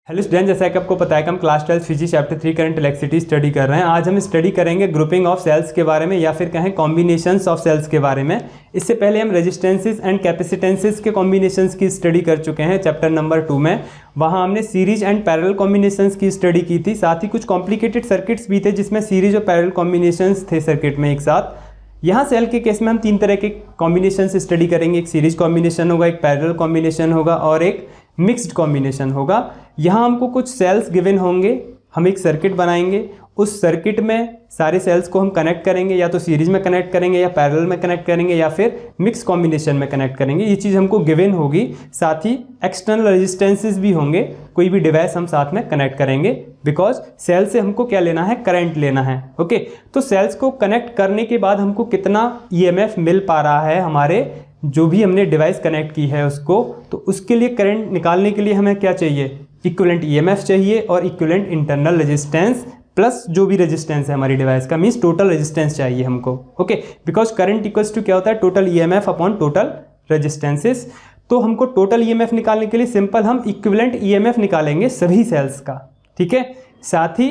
Hello student, जैसा कि आपको पता है कि हम class 12 physics chapter 3 current electricity study कर रहे हैं। आज हम स्टडी करेंगे ग्रुपिंग ऑफ सेल्स के बारे में या फिर कहें कॉम्बिनेशंस ऑफ सेल्स के बारे में। इससे पहले हम रेजिस्टेंसेस एंड कैपेसिटेंसेस के कॉम्बिनेशंस की स्टडी कर चुके हैं चैप्टर नंबर 2 में। वहाँ हमने सीरीज एंड पैरेलल कॉम्बिनेशंस की स्टडी की थी, साथ ही कुछ कॉम्प्लिकेटेड सर्किट्स भी थे जिसमें सीरीज और पैरेलल कॉम्बिनेशंस थे सर्किट में एक साथ। यहाँ सेल के केस में हम 3 तरह के कॉम्बिनेशन स्टडी करेंगे। एक सीरीज कॉम्बिनेशन होगा, एक पैरेलल कॉम्बिनेशन होगा और एक मिक्स्ड कॉम्बिनेशन होगा। यहाँ हमको कुछ सेल्स गिवन होंगे, हम एक सर्किट बनाएंगे, उस सर्किट में सारे सेल्स को हम कनेक्ट करेंगे, या तो सीरीज में कनेक्ट करेंगे या पैरेलल में कनेक्ट करेंगे या फिर मिक्स कॉम्बिनेशन में कनेक्ट करेंगे। ये चीज़ हमको गिवन होगी। साथ ही एक्सटर्नल रेजिस्टेंसेस भी होंगे, कोई भी डिवाइस हम साथ में कनेक्ट करेंगे बिकॉज सेल से हमको क्या लेना है, करंट लेना है। ओके, तो सेल्स को कनेक्ट करने के बाद हमको कितना ईएमएफ मिल पा रहा है हमारे जो भी हमने डिवाइस कनेक्ट की है उसको, तो उसके लिए करंट निकालने के लिए हमें क्या चाहिए, इक्विवेलेंट ईएमएफ चाहिए और इक्विवेलेंट इंटरनल रेजिस्टेंस प्लस जो भी रेजिस्टेंस है हमारी डिवाइस का, मीन्स टोटल रेजिस्टेंस चाहिए हमको। Okay, because current equals to क्या होता है, total EMF upon total resistances. तो हमको टोटल ईएमएफ निकालने के लिए सिंपल हम इक्विवेलेंट ईएमएफ निकालेंगे सभी सेल्स का, ठीक है। साथ ही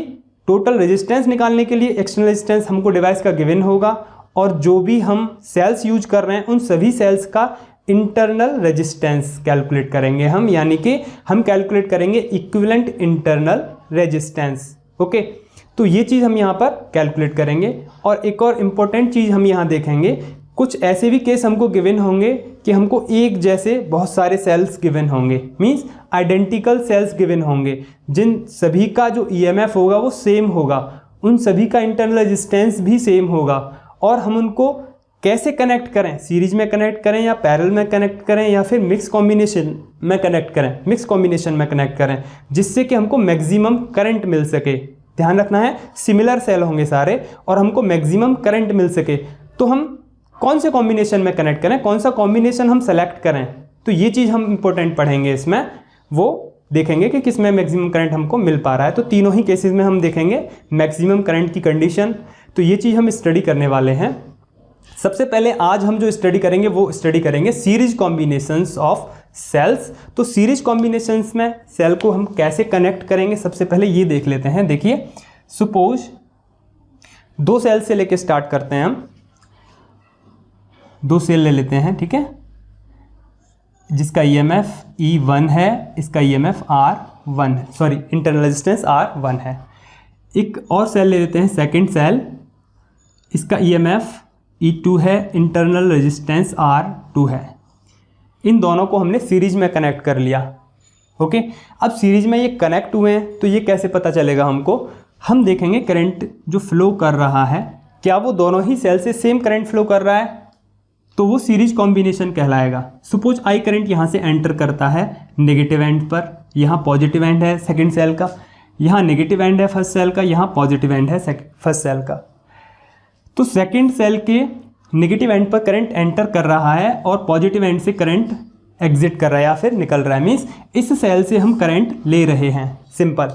टोटल रेजिस्टेंस निकालने के लिए एक्सटर्नल रेजिस्टेंस हमको डिवाइस का गिवन होगा और जो भी हम सेल्स यूज कर रहे हैं उन सभी सेल्स का इंटरनल रेजिस्टेंस कैलकुलेट करेंगे हम, यानी कि हम कैलकुलेट करेंगे इक्विवेलेंट इंटरनल रेजिस्टेंस। ओके, तो ये चीज़ हम यहाँ पर कैलकुलेट करेंगे। और एक और इम्पोर्टेंट चीज़ हम यहाँ देखेंगे, कुछ ऐसे भी केस हमको गिवन होंगे कि हमको एक जैसे बहुत सारे सेल्स गिवन होंगे, मीन्स आइडेंटिकल सेल्स गिवन होंगे जिन सभी का जो ईएमएफ होगा वो सेम होगा, उन सभी का इंटरनल रेजिस्टेंस भी सेम होगा। और हम उनको कैसे कनेक्ट करें, सीरीज में कनेक्ट करें या पैरेलल में कनेक्ट करें या फिर मिक्स कॉम्बिनेशन में कनेक्ट करें, मिक्स कॉम्बिनेशन में कनेक्ट करें जिससे कि हमको मैक्सिमम करंट मिल सके। ध्यान रखना है, सिमिलर सेल होंगे सारे और हमको मैक्सिमम करंट मिल सके। तो हम कौन से कॉम्बिनेशन में कनेक्ट करें, कौन सा कॉम्बिनेशन हम सेलेक्ट करें, तो ये चीज़ हम इंपॉर्टेंट पढ़ेंगे इसमें। वो देखेंगे कि किस में मैक्सिमम करंट हमको मिल पा रहा है। तो तीनों ही केसेस में हम देखेंगे मैक्सिमम करंट की कंडीशन। तो ये चीज़ हम स्टडी करने वाले हैं। सबसे पहले आज हम जो स्टडी करेंगे वो स्टडी करेंगे सीरीज कॉम्बिनेशंस ऑफ सेल्स। तो सीरीज कॉम्बिनेशंस में सेल को हम कैसे कनेक्ट करेंगे, सबसे पहले ये देख लेते हैं। देखिए, सपोज 2 सेल से लेके स्टार्ट करते हैं हम। 2 सेल ले लेते हैं, ठीक है, जिसका ईएमएफ E1 है, इसका ईएमएफ R1 है, सॉरी इंटरनल रेजिस्टेंस R1 है। एक और सेल ले लेते हैं, सेकंड सेल, इसका ईएमएफ E2 है, इंटरनल रेजिस्टेंस R2 है। इन दोनों को हमने सीरीज में कनेक्ट कर लिया। ओके, अब सीरीज में ये कनेक्ट हुए हैं तो ये कैसे पता चलेगा हमको, हम देखेंगे करंट जो फ्लो कर रहा है क्या वो दोनों ही सेल से सेम करंट फ्लो कर रहा है, तो वो सीरीज कॉम्बिनेशन कहलाएगा। सपोज आई करंट यहाँ से एंटर करता है नेगेटिव एंड पर, यहाँ पॉजिटिव एंड है सेकेंड सेल का, यहाँ नेगेटिव एंड है फर्स्ट सेल का, यहाँ पॉजिटिव एंड है फर्स्ट सेल का। तो सेकेंड सेल के नेगेटिव एंड पर करंट एंटर कर रहा है और पॉजिटिव एंड से करंट एग्जिट कर रहा है या फिर निकल रहा है, मीन्स इस सेल से हम करंट ले रहे हैं। सिंपल,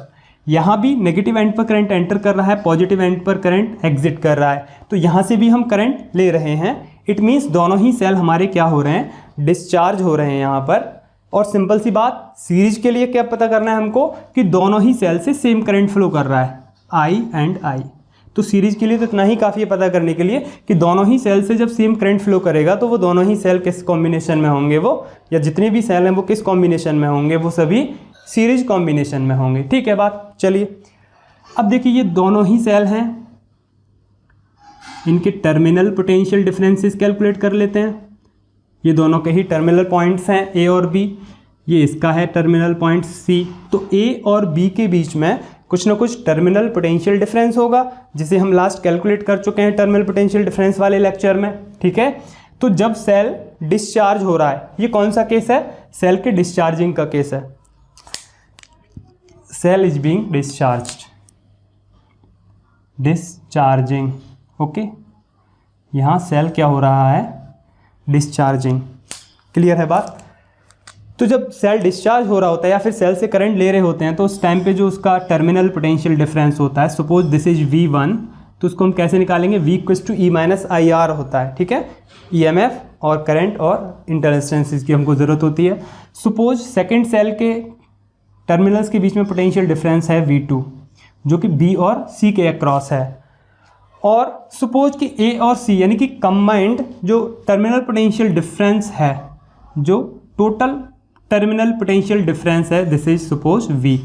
यहाँ भी नेगेटिव एंड पर करंट एंटर कर रहा है, पॉजिटिव एंड पर करंट एग्जिट कर रहा है, तो यहाँ से भी हम करंट ले रहे हैं। इट मीन्स दोनों ही सेल हमारे क्या हो रहे हैं, डिस्चार्ज हो रहे हैं यहाँ पर। और सिंपल सी बात, सीरीज के लिए क्या पता करना है हमको कि दोनों ही सेल से सेम करंट फ्लो कर रहा है, आई एंड आई। तो सीरीज के लिए तो इतना ही काफ़ी है पता करने के लिए कि दोनों ही सेल से जब सेम करंट फ्लो करेगा तो वो दोनों ही सेल किस कॉम्बिनेशन में होंगे, वो या जितने भी सेल हैं वो किस कॉम्बिनेशन में होंगे, वो सभी सीरीज कॉम्बिनेशन में होंगे। ठीक है बात, चलिए अब देखिए ये दोनों ही सेल हैं, इनके टर्मिनल पोटेंशियल डिफरेंसेस कैलकुलेट कर लेते हैं। ये दोनों के ही टर्मिनल पॉइंट्स हैं ए और बी, ये इसका है टर्मिनल पॉइंट सी। तो ए और बी के बीच में कुछ ना कुछ टर्मिनल पोटेंशियल डिफरेंस होगा जिसे हम लास्ट कैलकुलेट कर चुके हैं टर्मिनल पोटेंशियल डिफरेंस वाले लेक्चर में, ठीक है। तो जब सेल डिस्चार्ज हो रहा है, ये कौन सा केस है, सेल के डिस्चार्जिंग का केस है। Cell is being discharged, discharging. Okay, यहाँ सेल क्या हो रहा है, डिस्चार्जिंग। क्लियर है बात। तो जब सेल डिस्चार्ज हो रहा होता है या फिर सेल से करंट ले रहे होते हैं तो उस टाइम पे जो उसका टर्मिनल पोटेंशियल डिफरेंस होता है, सपोज दिस इज V1, तो उसको हम कैसे निकालेंगे, V = E-IR होता है, ठीक है। ईएमएफ और करंट और इंटरल रेजिस्टेंस की हमको ज़रूरत होती है। सपोज सेकेंड सेल के टर्मिनल्स के बीच में पोटेंशियल डिफरेंस है V2 जो कि B और C के अक्रॉस है। और सपोज कि A और C यानी कि कंबाइंड जो टर्मिनल पोटेंशियल डिफरेंस है, जो टोटल टर्मिनल पोटेंशियल डिफरेंस है, दिस इज सपोज V,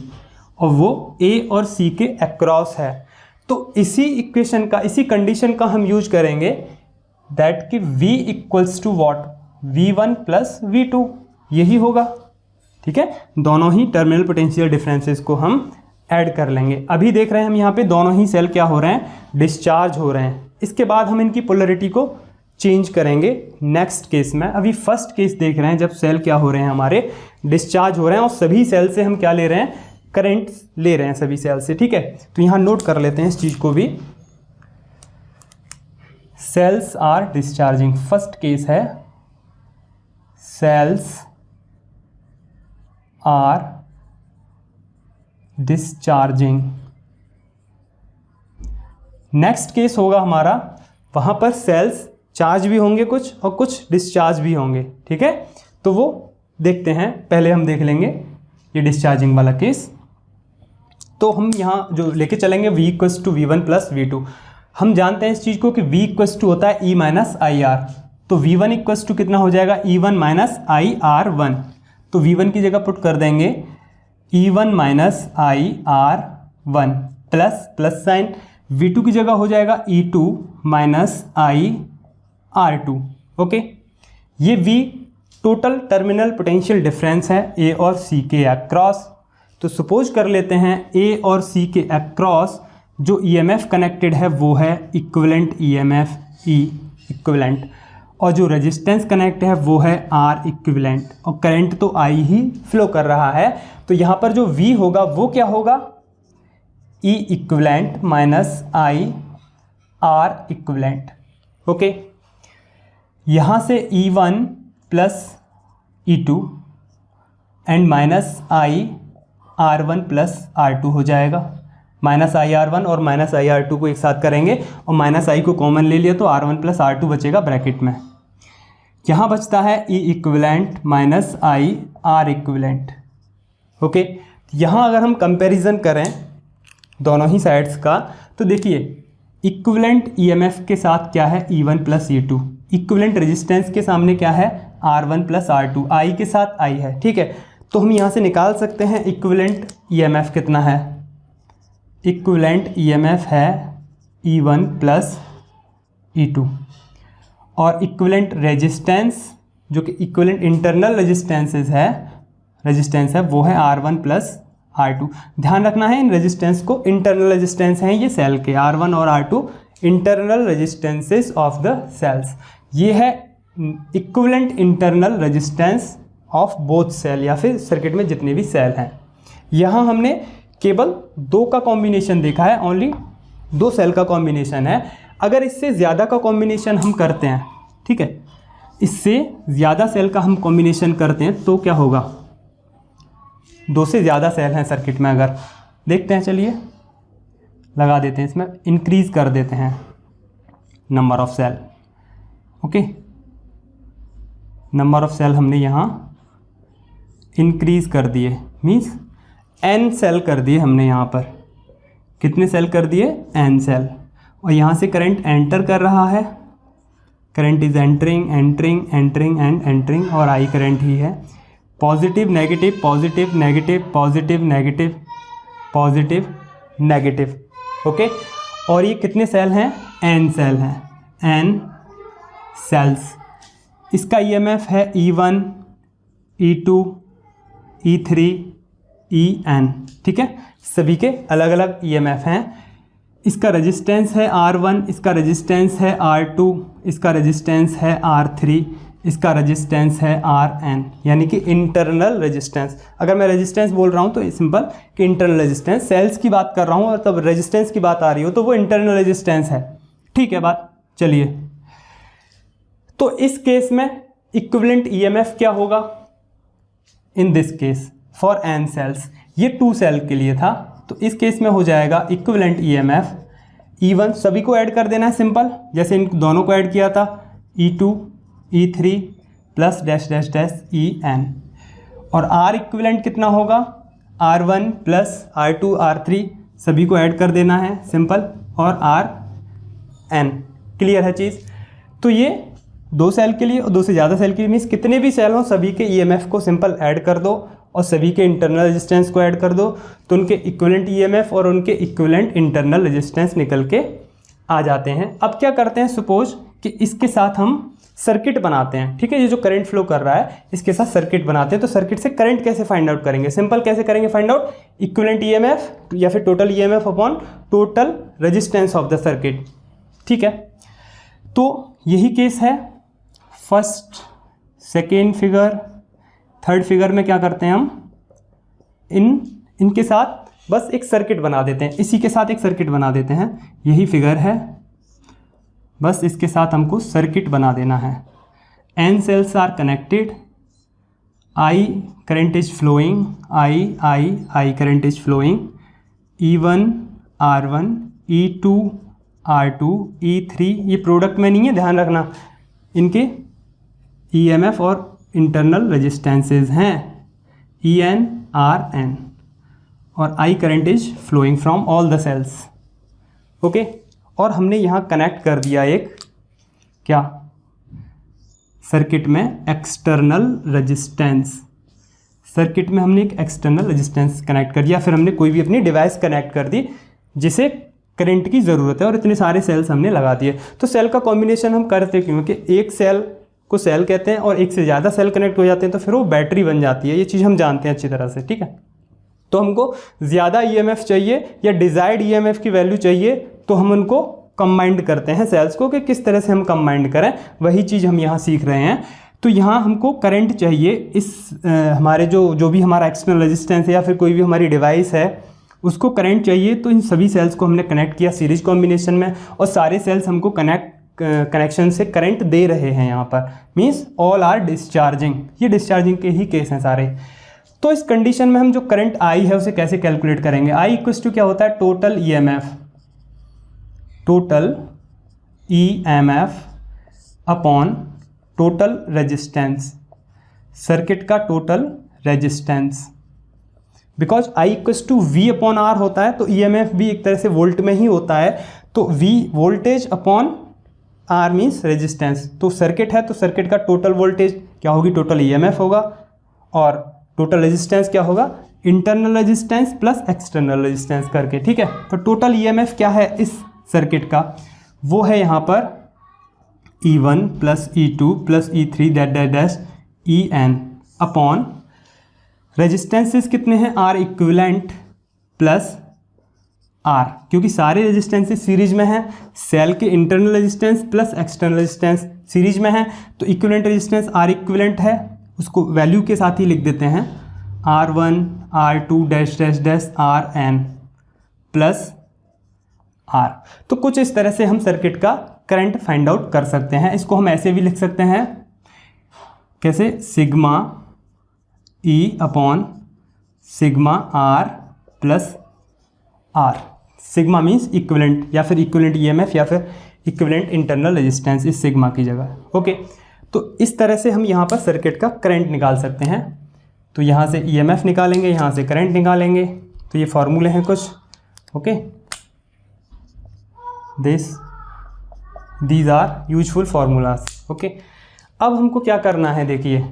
और वो A और C के अक्रॉस है। तो इसी इक्वेशन का, इसी कंडीशन का हम यूज करेंगे दैट कि V equals to what, V1 plus V2, यही होगा। ठीक है, दोनों ही टर्मिनल पोटेंशियल डिफरेंसेस को हम ऐड कर लेंगे। अभी देख रहे हैं हम यहाँ पे दोनों ही सेल क्या हो रहे हैं, डिस्चार्ज हो रहे हैं। इसके बाद हम इनकी पोलरिटी को चेंज करेंगे नेक्स्ट केस में। अभी फर्स्ट केस देख रहे हैं जब सेल क्या हो रहे हैं, हमारे डिस्चार्ज हो रहे हैं और सभी सेल से हम क्या ले रहे हैं, करंट ले रहे हैं सभी सेल से। ठीक है, तो यहाँ नोट कर लेते हैं इस चीज़ को भी, cells are discharging. First case है cells are discharging. Next case होगा हमारा, वहां पर सेल्स चार्ज भी होंगे कुछ और कुछ डिस्चार्ज भी होंगे। ठीक है, तो वो देखते हैं, पहले हम देख लेंगे ये डिस्चार्जिंग वाला केस। तो हम यहाँ जो लेके चलेंगे V equals to V1 plus V2। हम जानते हैं इस चीज़ को कि V इक्वल्स टू होता है E माइनस आई आर। तो V1 इक्वल्स टू कितना हो जाएगा, E1 माइनस आई आर 1। तो V1 की जगह पुट कर देंगे E1 minus I are 1 plus plus sign, V2 की जगह हो जाएगा E2 minus I are 2। Okay, ये V total terminal potential difference है A और C के अक्रॉस। तो सपोज कर लेते हैं A और C के अक्रॉस जो EMF कनेक्टेड है वो है इक्विवेलेंट EMF E इक्विवेलेंट, और जो रेजिस्टेंस कनेक्ट है वो है R इक्विवेलेंट, और करंट तो I ही फ्लो कर रहा है। तो यहाँ पर जो V होगा वो क्या होगा, E equivalent minus I R equivalent. Okay, यहाँ से E1 plus E2 and minus I R1 plus R2 हो जाएगा। माइनस आई R1 और माइनस आई R2 को एक साथ करेंगे और माइनस I को कॉमन ले लिया तो R1 प्लस R2 बचेगा ब्रैकेट में। यहाँ बचता है E equivalent minus I R equivalent. Okay, यहाँ अगर हम कंपैरिजन करें दोनों ही साइड्स का, तो देखिए इक्विवेलेंट EMF के साथ क्या है E1 plus E2, equivalent resistance के सामने क्या है R1 प्लस R2, I के साथ I है। ठीक है, तो हम यहाँ से निकाल सकते हैं इक्विवेलेंट EMF कितना है, इक्विवेलेंट EMF है E1 प्लस E2, और इक्विवेलेंट रेजिस्टेंस जो कि इक्विवेलेंट इंटरनल रेजिस्टेंस है वो है R1 प्लस R2। ध्यान रखना है इन रेजिस्टेंस को, इंटरनल रेजिस्टेंस हैं ये सेल के, R1 और R2 internal resistances of the cells. ये है equivalent internal resistance of both cell, या फिर सर्किट में जितने भी सेल हैं। यहाँ हमने केवल दो का कॉम्बिनेशन देखा है, ओनली दो सेल का कॉम्बिनेशन है। अगर इससे ज़्यादा का कॉम्बिनेशन हम करते हैं, ठीक है, इससे ज़्यादा सेल का हम कॉम्बिनेशन करते हैं तो क्या होगा, दो से ज़्यादा सेल हैं सर्किट में, अगर देखते हैं, चलिए लगा देते हैं, इसमें इंक्रीज कर देते हैं number of cell. Okay, number of cell हमने यहाँ इंक्रीज कर दिए, मीन्स n सेल कर दिए हमने। यहाँ पर कितने सेल कर दिए, n सेल, और यहाँ से करंट एंटर कर रहा है, current is entering entering entering and entering, और आई करंट ही है। Positive negative positive negative positive negative positive negative. Okay, और ये कितने सेल हैं, n सेल हैं, n सेल्स। इसका EMF है E1 E2 E3 EN। ठीक है, सभी के अलग अलग EMF हैं। इसका रेजिस्टेंस है R1, इसका रेजिस्टेंस है R2, इसका रेजिस्टेंस है R3, इसका रेजिस्टेंस है RN, यानी कि इंटरनल रेजिस्टेंस। अगर मैं रेजिस्टेंस बोल रहा हूँ तो सिंपल कि इंटरनल रेजिस्टेंस, सेल्स की बात कर रहा हूँ और तब रेजिस्टेंस की बात आ रही हो तो वो इंटरनल रेजिस्टेंस है। ठीक है बात, चलिए, तो इस केस में इक्विवेलेंट EMF क्या होगा, in this case for n cells, ये 2 सेल के लिए था, तो इस केस में हो जाएगा इक्विवेलेंट EMF E1, सभी को ऐड कर देना है सिंपल, जैसे इन दोनों को ऐड किया था, E2 E3 plus dash dash dash EN, और R इक्विवेलेंट कितना होगा, R1 प्लस R2 R3 सभी को ऐड कर देना है सिंपल, और Rn। क्लियर है चीज़। तो ये 2 सेल के लिए और 2 से ज़्यादा सेल के लिए मीन्स कितने भी सेल हों सभी के EMF को सिंपल ऐड कर दो और सभी के इंटरनल रेजिस्टेंस को ऐड कर दो, तो उनके इक्विवेलेंट EMF और उनके इक्विवेलेंट इंटरनल रेजिस्टेंस निकल के आ जाते हैं। अब क्या करते हैं, सपोज कि इसके साथ हम सर्किट बनाते हैं, ठीक है। ये जो करंट फ्लो कर रहा है इसके साथ सर्किट बनाते हैं, तो सर्किट से करंट कैसे फाइंड आउट करेंगे, सिंपल कैसे करेंगे फाइंड आउट, इक्विवेलेंट EMF या फिर total EMF upon total resistance of the circuit, ठीक है। तो यही केस है first, second figure, third figure में क्या करते हैं हम इनके साथ बस एक सर्किट बना देते हैं, इसी के साथ एक सर्किट बना देते हैं, यही फिगर है, बस इसके साथ हमको सर्किट बना देना है। N cells are connected, I current is flowing, I current is flowing, E1 R1 E2 R2 E3, ये प्रोडक्ट में नहीं है, ध्यान रखना, इनके EMF और इंटरनल रेजिस्टेंसेज हैं EN RN, और I current is flowing from all the cells, okay. और हमने यहाँ कनेक्ट कर दिया एक क्या सर्किट में एक्सटर्नल रेजिस्टेंस, सर्किट में हमने एक एक्सटर्नल रेजिस्टेंस कनेक्ट कर दिया, फिर हमने कोई भी अपनी डिवाइस कनेक्ट कर दी जिसे करंट की ज़रूरत है, और इतने सारे सेल्स हमने लगा दिए। तो सेल का कॉम्बिनेशन हम करते क्योंकि एक सेल को सेल कहते हैं और एक से ज़्यादा सेल कनेक्ट हो जाते हैं तो फिर वो बैटरी बन जाती है, ये चीज़ हम जानते हैं अच्छी तरह से, ठीक है। तो हमको ज़्यादा EMF चाहिए या डिज़ायर्ड EMF की वैल्यू चाहिए, तो हम उनको कंबाइंड करते हैं सेल्स को, कि किस तरह से हम कंबाइंड करें, वही चीज़ हम यहाँ सीख रहे हैं। तो यहाँ हमको करंट चाहिए, इस हमारे जो भी हमारा एक्सटर्नल रेजिस्टेंस है या फिर कोई भी हमारी डिवाइस है उसको करंट चाहिए, तो इन सभी सेल्स को हमने कनेक्ट किया सीरीज कॉम्बिनेशन में, और सारे सेल्स हमको कनेक्शन से करंट दे रहे हैं यहाँ पर, मीन्स ऑल आर डिस्चार्जिंग, ये डिस्चार्जिंग के ही केस हैं सारे। तो इस कंडीशन में हम जो करंट I है उसे कैसे कैलकुलेट करेंगे, I इक्वल टू क्या होता है, total EMF upon total resistance, circuit का total resistance, because I equal to V upon R होता है, तो EMF भी एक तरह से वोल्ट में ही होता है, तो V voltage upon R means resistance, तो सर्किट है तो सर्किट का टोटल वोल्टेज क्या होगी, टोटल EMF होगा, और टोटल रेजिस्टेंस क्या होगा, internal resistance plus external resistance करके, ठीक है। तो टोटल EMF क्या है इस सर्किट का, वो है यहाँ पर E1 plus E2 plus E3 dash EN upon resistances कितने हैं, R इक्विवेलेंट प्लस R, क्योंकि सारे रेजिस्टेंसेस सीरीज में हैं, सेल के internal resistance plus external resistance series में है, तो इक्विवेलेंट रेजिस्टेंस R इक्विवेलेंट है, उसको वैल्यू के साथ ही लिख देते हैं R1 R2 dash dash dash RN plus R। तो कुछ इस तरह से हम सर्किट का करंट फाइंड आउट कर सकते हैं। इसको हम ऐसे भी लिख सकते हैं, कैसे, sigma E upon sigma R plus R, sigma means equivalent या फिर इक्विवेलेंट EMF या फिर इक्विवेलेंट इंटरनल रेजिस्टेंस इस सिग्मा की जगह, ओके। तो इस तरह से हम यहाँ पर सर्किट का करंट निकाल सकते हैं। तो यहाँ से EMF निकालेंगे, यहाँ से करंट निकालेंगे, तो ये फॉर्मूले हैं कुछ, okay. These are useful formulas, okay. अब हमको क्या करना है, देखिए,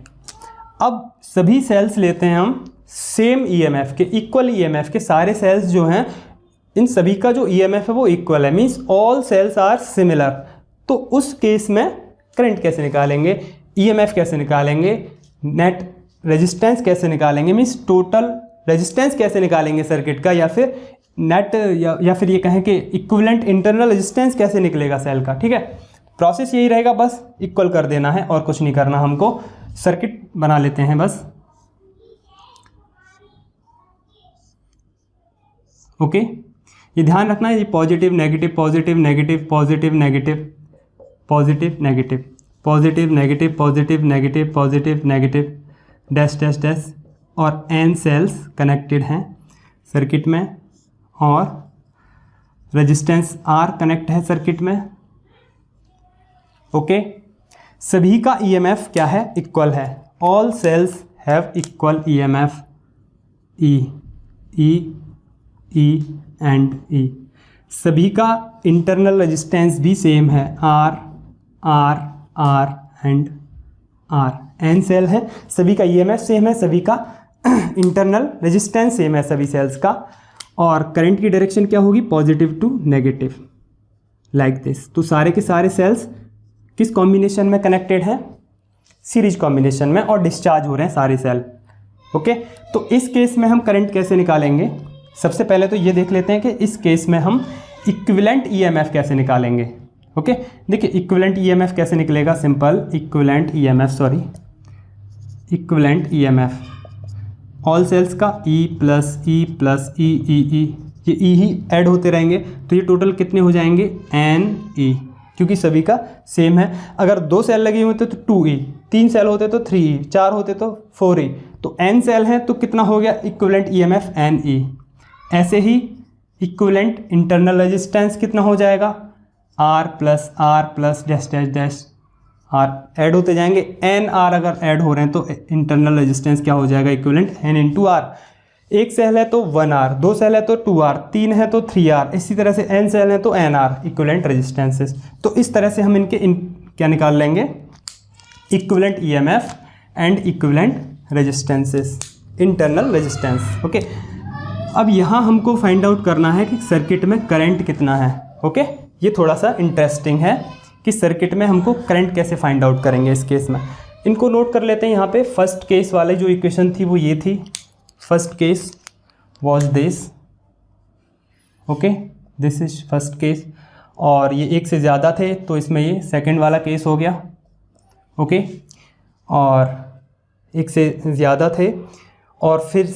अब सभी सेल्स लेते हैं हम सेम EMF के, इक्वल EMF के, सारे सेल्स जो हैं इन सभी का जो EMF है वो इक्वल है, means all cells are similar. तो उस केस में करंट कैसे निकालेंगे, EMF कैसे निकालेंगे, नेट रेजिस्टेंस कैसे निकालेंगे, मीन्स टोटल रेजिस्टेंस कैसे निकालेंगे सर्किट का, या फिर नेट या फिर ये कहें कि इक्विवेलेंट इंटरनल रेजिस्टेंस कैसे निकलेगा सेल का, ठीक है। प्रोसेस यही रहेगा, बस इक्वल कर देना है और कुछ नहीं करना हमको। सर्किट बना लेते हैं बस, ओके। ये ध्यान रखना है, ये positive negative positive negative positive negative positive negative positive negative positive negative positive negative dash dash dash, और N सेल्स कनेक्टेड हैं सर्किट में, और रेजिस्टेंस R कनेक्ट है सर्किट में, ओके। सभी का EMF क्या है, इक्वल है, all cells have equal EMF E, E E and E. सभी का इंटरनल रेजिस्टेंस भी सेम है, R R R and R. N cell है, सभी का ईएमएफ सेम है, सभी का इंटरनल रेजिस्टेंस सेम है सभी सेल्स का। और करंट की डायरेक्शन क्या होगी, positive to negative, like this. तो सारे के सारे सेल्स किस कॉम्बिनेशन में कनेक्टेड हैं, सीरीज कॉम्बिनेशन में, और डिस्चार्ज हो रहे हैं सारे सेल। ओके, तो इस केस में हम करंट कैसे निकालेंगे, सबसे पहले तो ये देख लेते हैं कि इस केस में हम इक्विवेलेंट ईएमएफ कैसे निकालेंगे। ओके, देखिए इक्विवेलेंट ईएमएफ कैसे निकलेगा, simple equivalent EMF all cells का ई प्लस ई प्लस ई ई ई, ये ई ही ऐड होते रहेंगे, तो ये टोटल कितने हो जाएंगे, एन ई, क्योंकि सभी का सेम है। अगर 2 सेल लगे हुए थे तो 2E, 3 सेल होते तो 3E, 4 होते तो 4E, तो n सेल हैं तो कितना हो गया इक्विवेलेंट ईएमएफ NE। ऐसे ही इक्विवेलेंट इंटरनल रेजिस्टेंस कितना हो जाएगा, R plus dash dash dash R add होते जाएंगे, NR अगर ऐड हो रहे हैं तो इंटरनल रेजिस्टेंस क्या हो जाएगा, इक्विवेलेंट N इंटू R। एक सेल है तो 1R, 2 सेल है तो 2R, 3 है तो 3R, इसी तरह से n सेल है तो NR इक्विवेलेंट रेजिस्टेंसेस। तो इस तरह से हम इनके क्या निकाल लेंगे, equivalent EMF and equivalent resistances, internal resistance. Okay, अब यहाँ हमको फाइंड आउट करना है कि सर्किट में करंट कितना है। ओके, ये थोड़ा सा इंटरेस्टिंग है कि सर्किट में हमको करंट कैसे फाइंड आउट करेंगे इस केस में। इनको नोट कर लेते हैं यहाँ पे। फर्स्ट केस वाले जो इक्वेशन थी वो ये थी, first case was this. Okay, this is first case, और ये एक से ज़्यादा थे तो इसमें ये सेकंड वाला केस हो गया। ओके, और एक से ज़्यादा थे, और फिर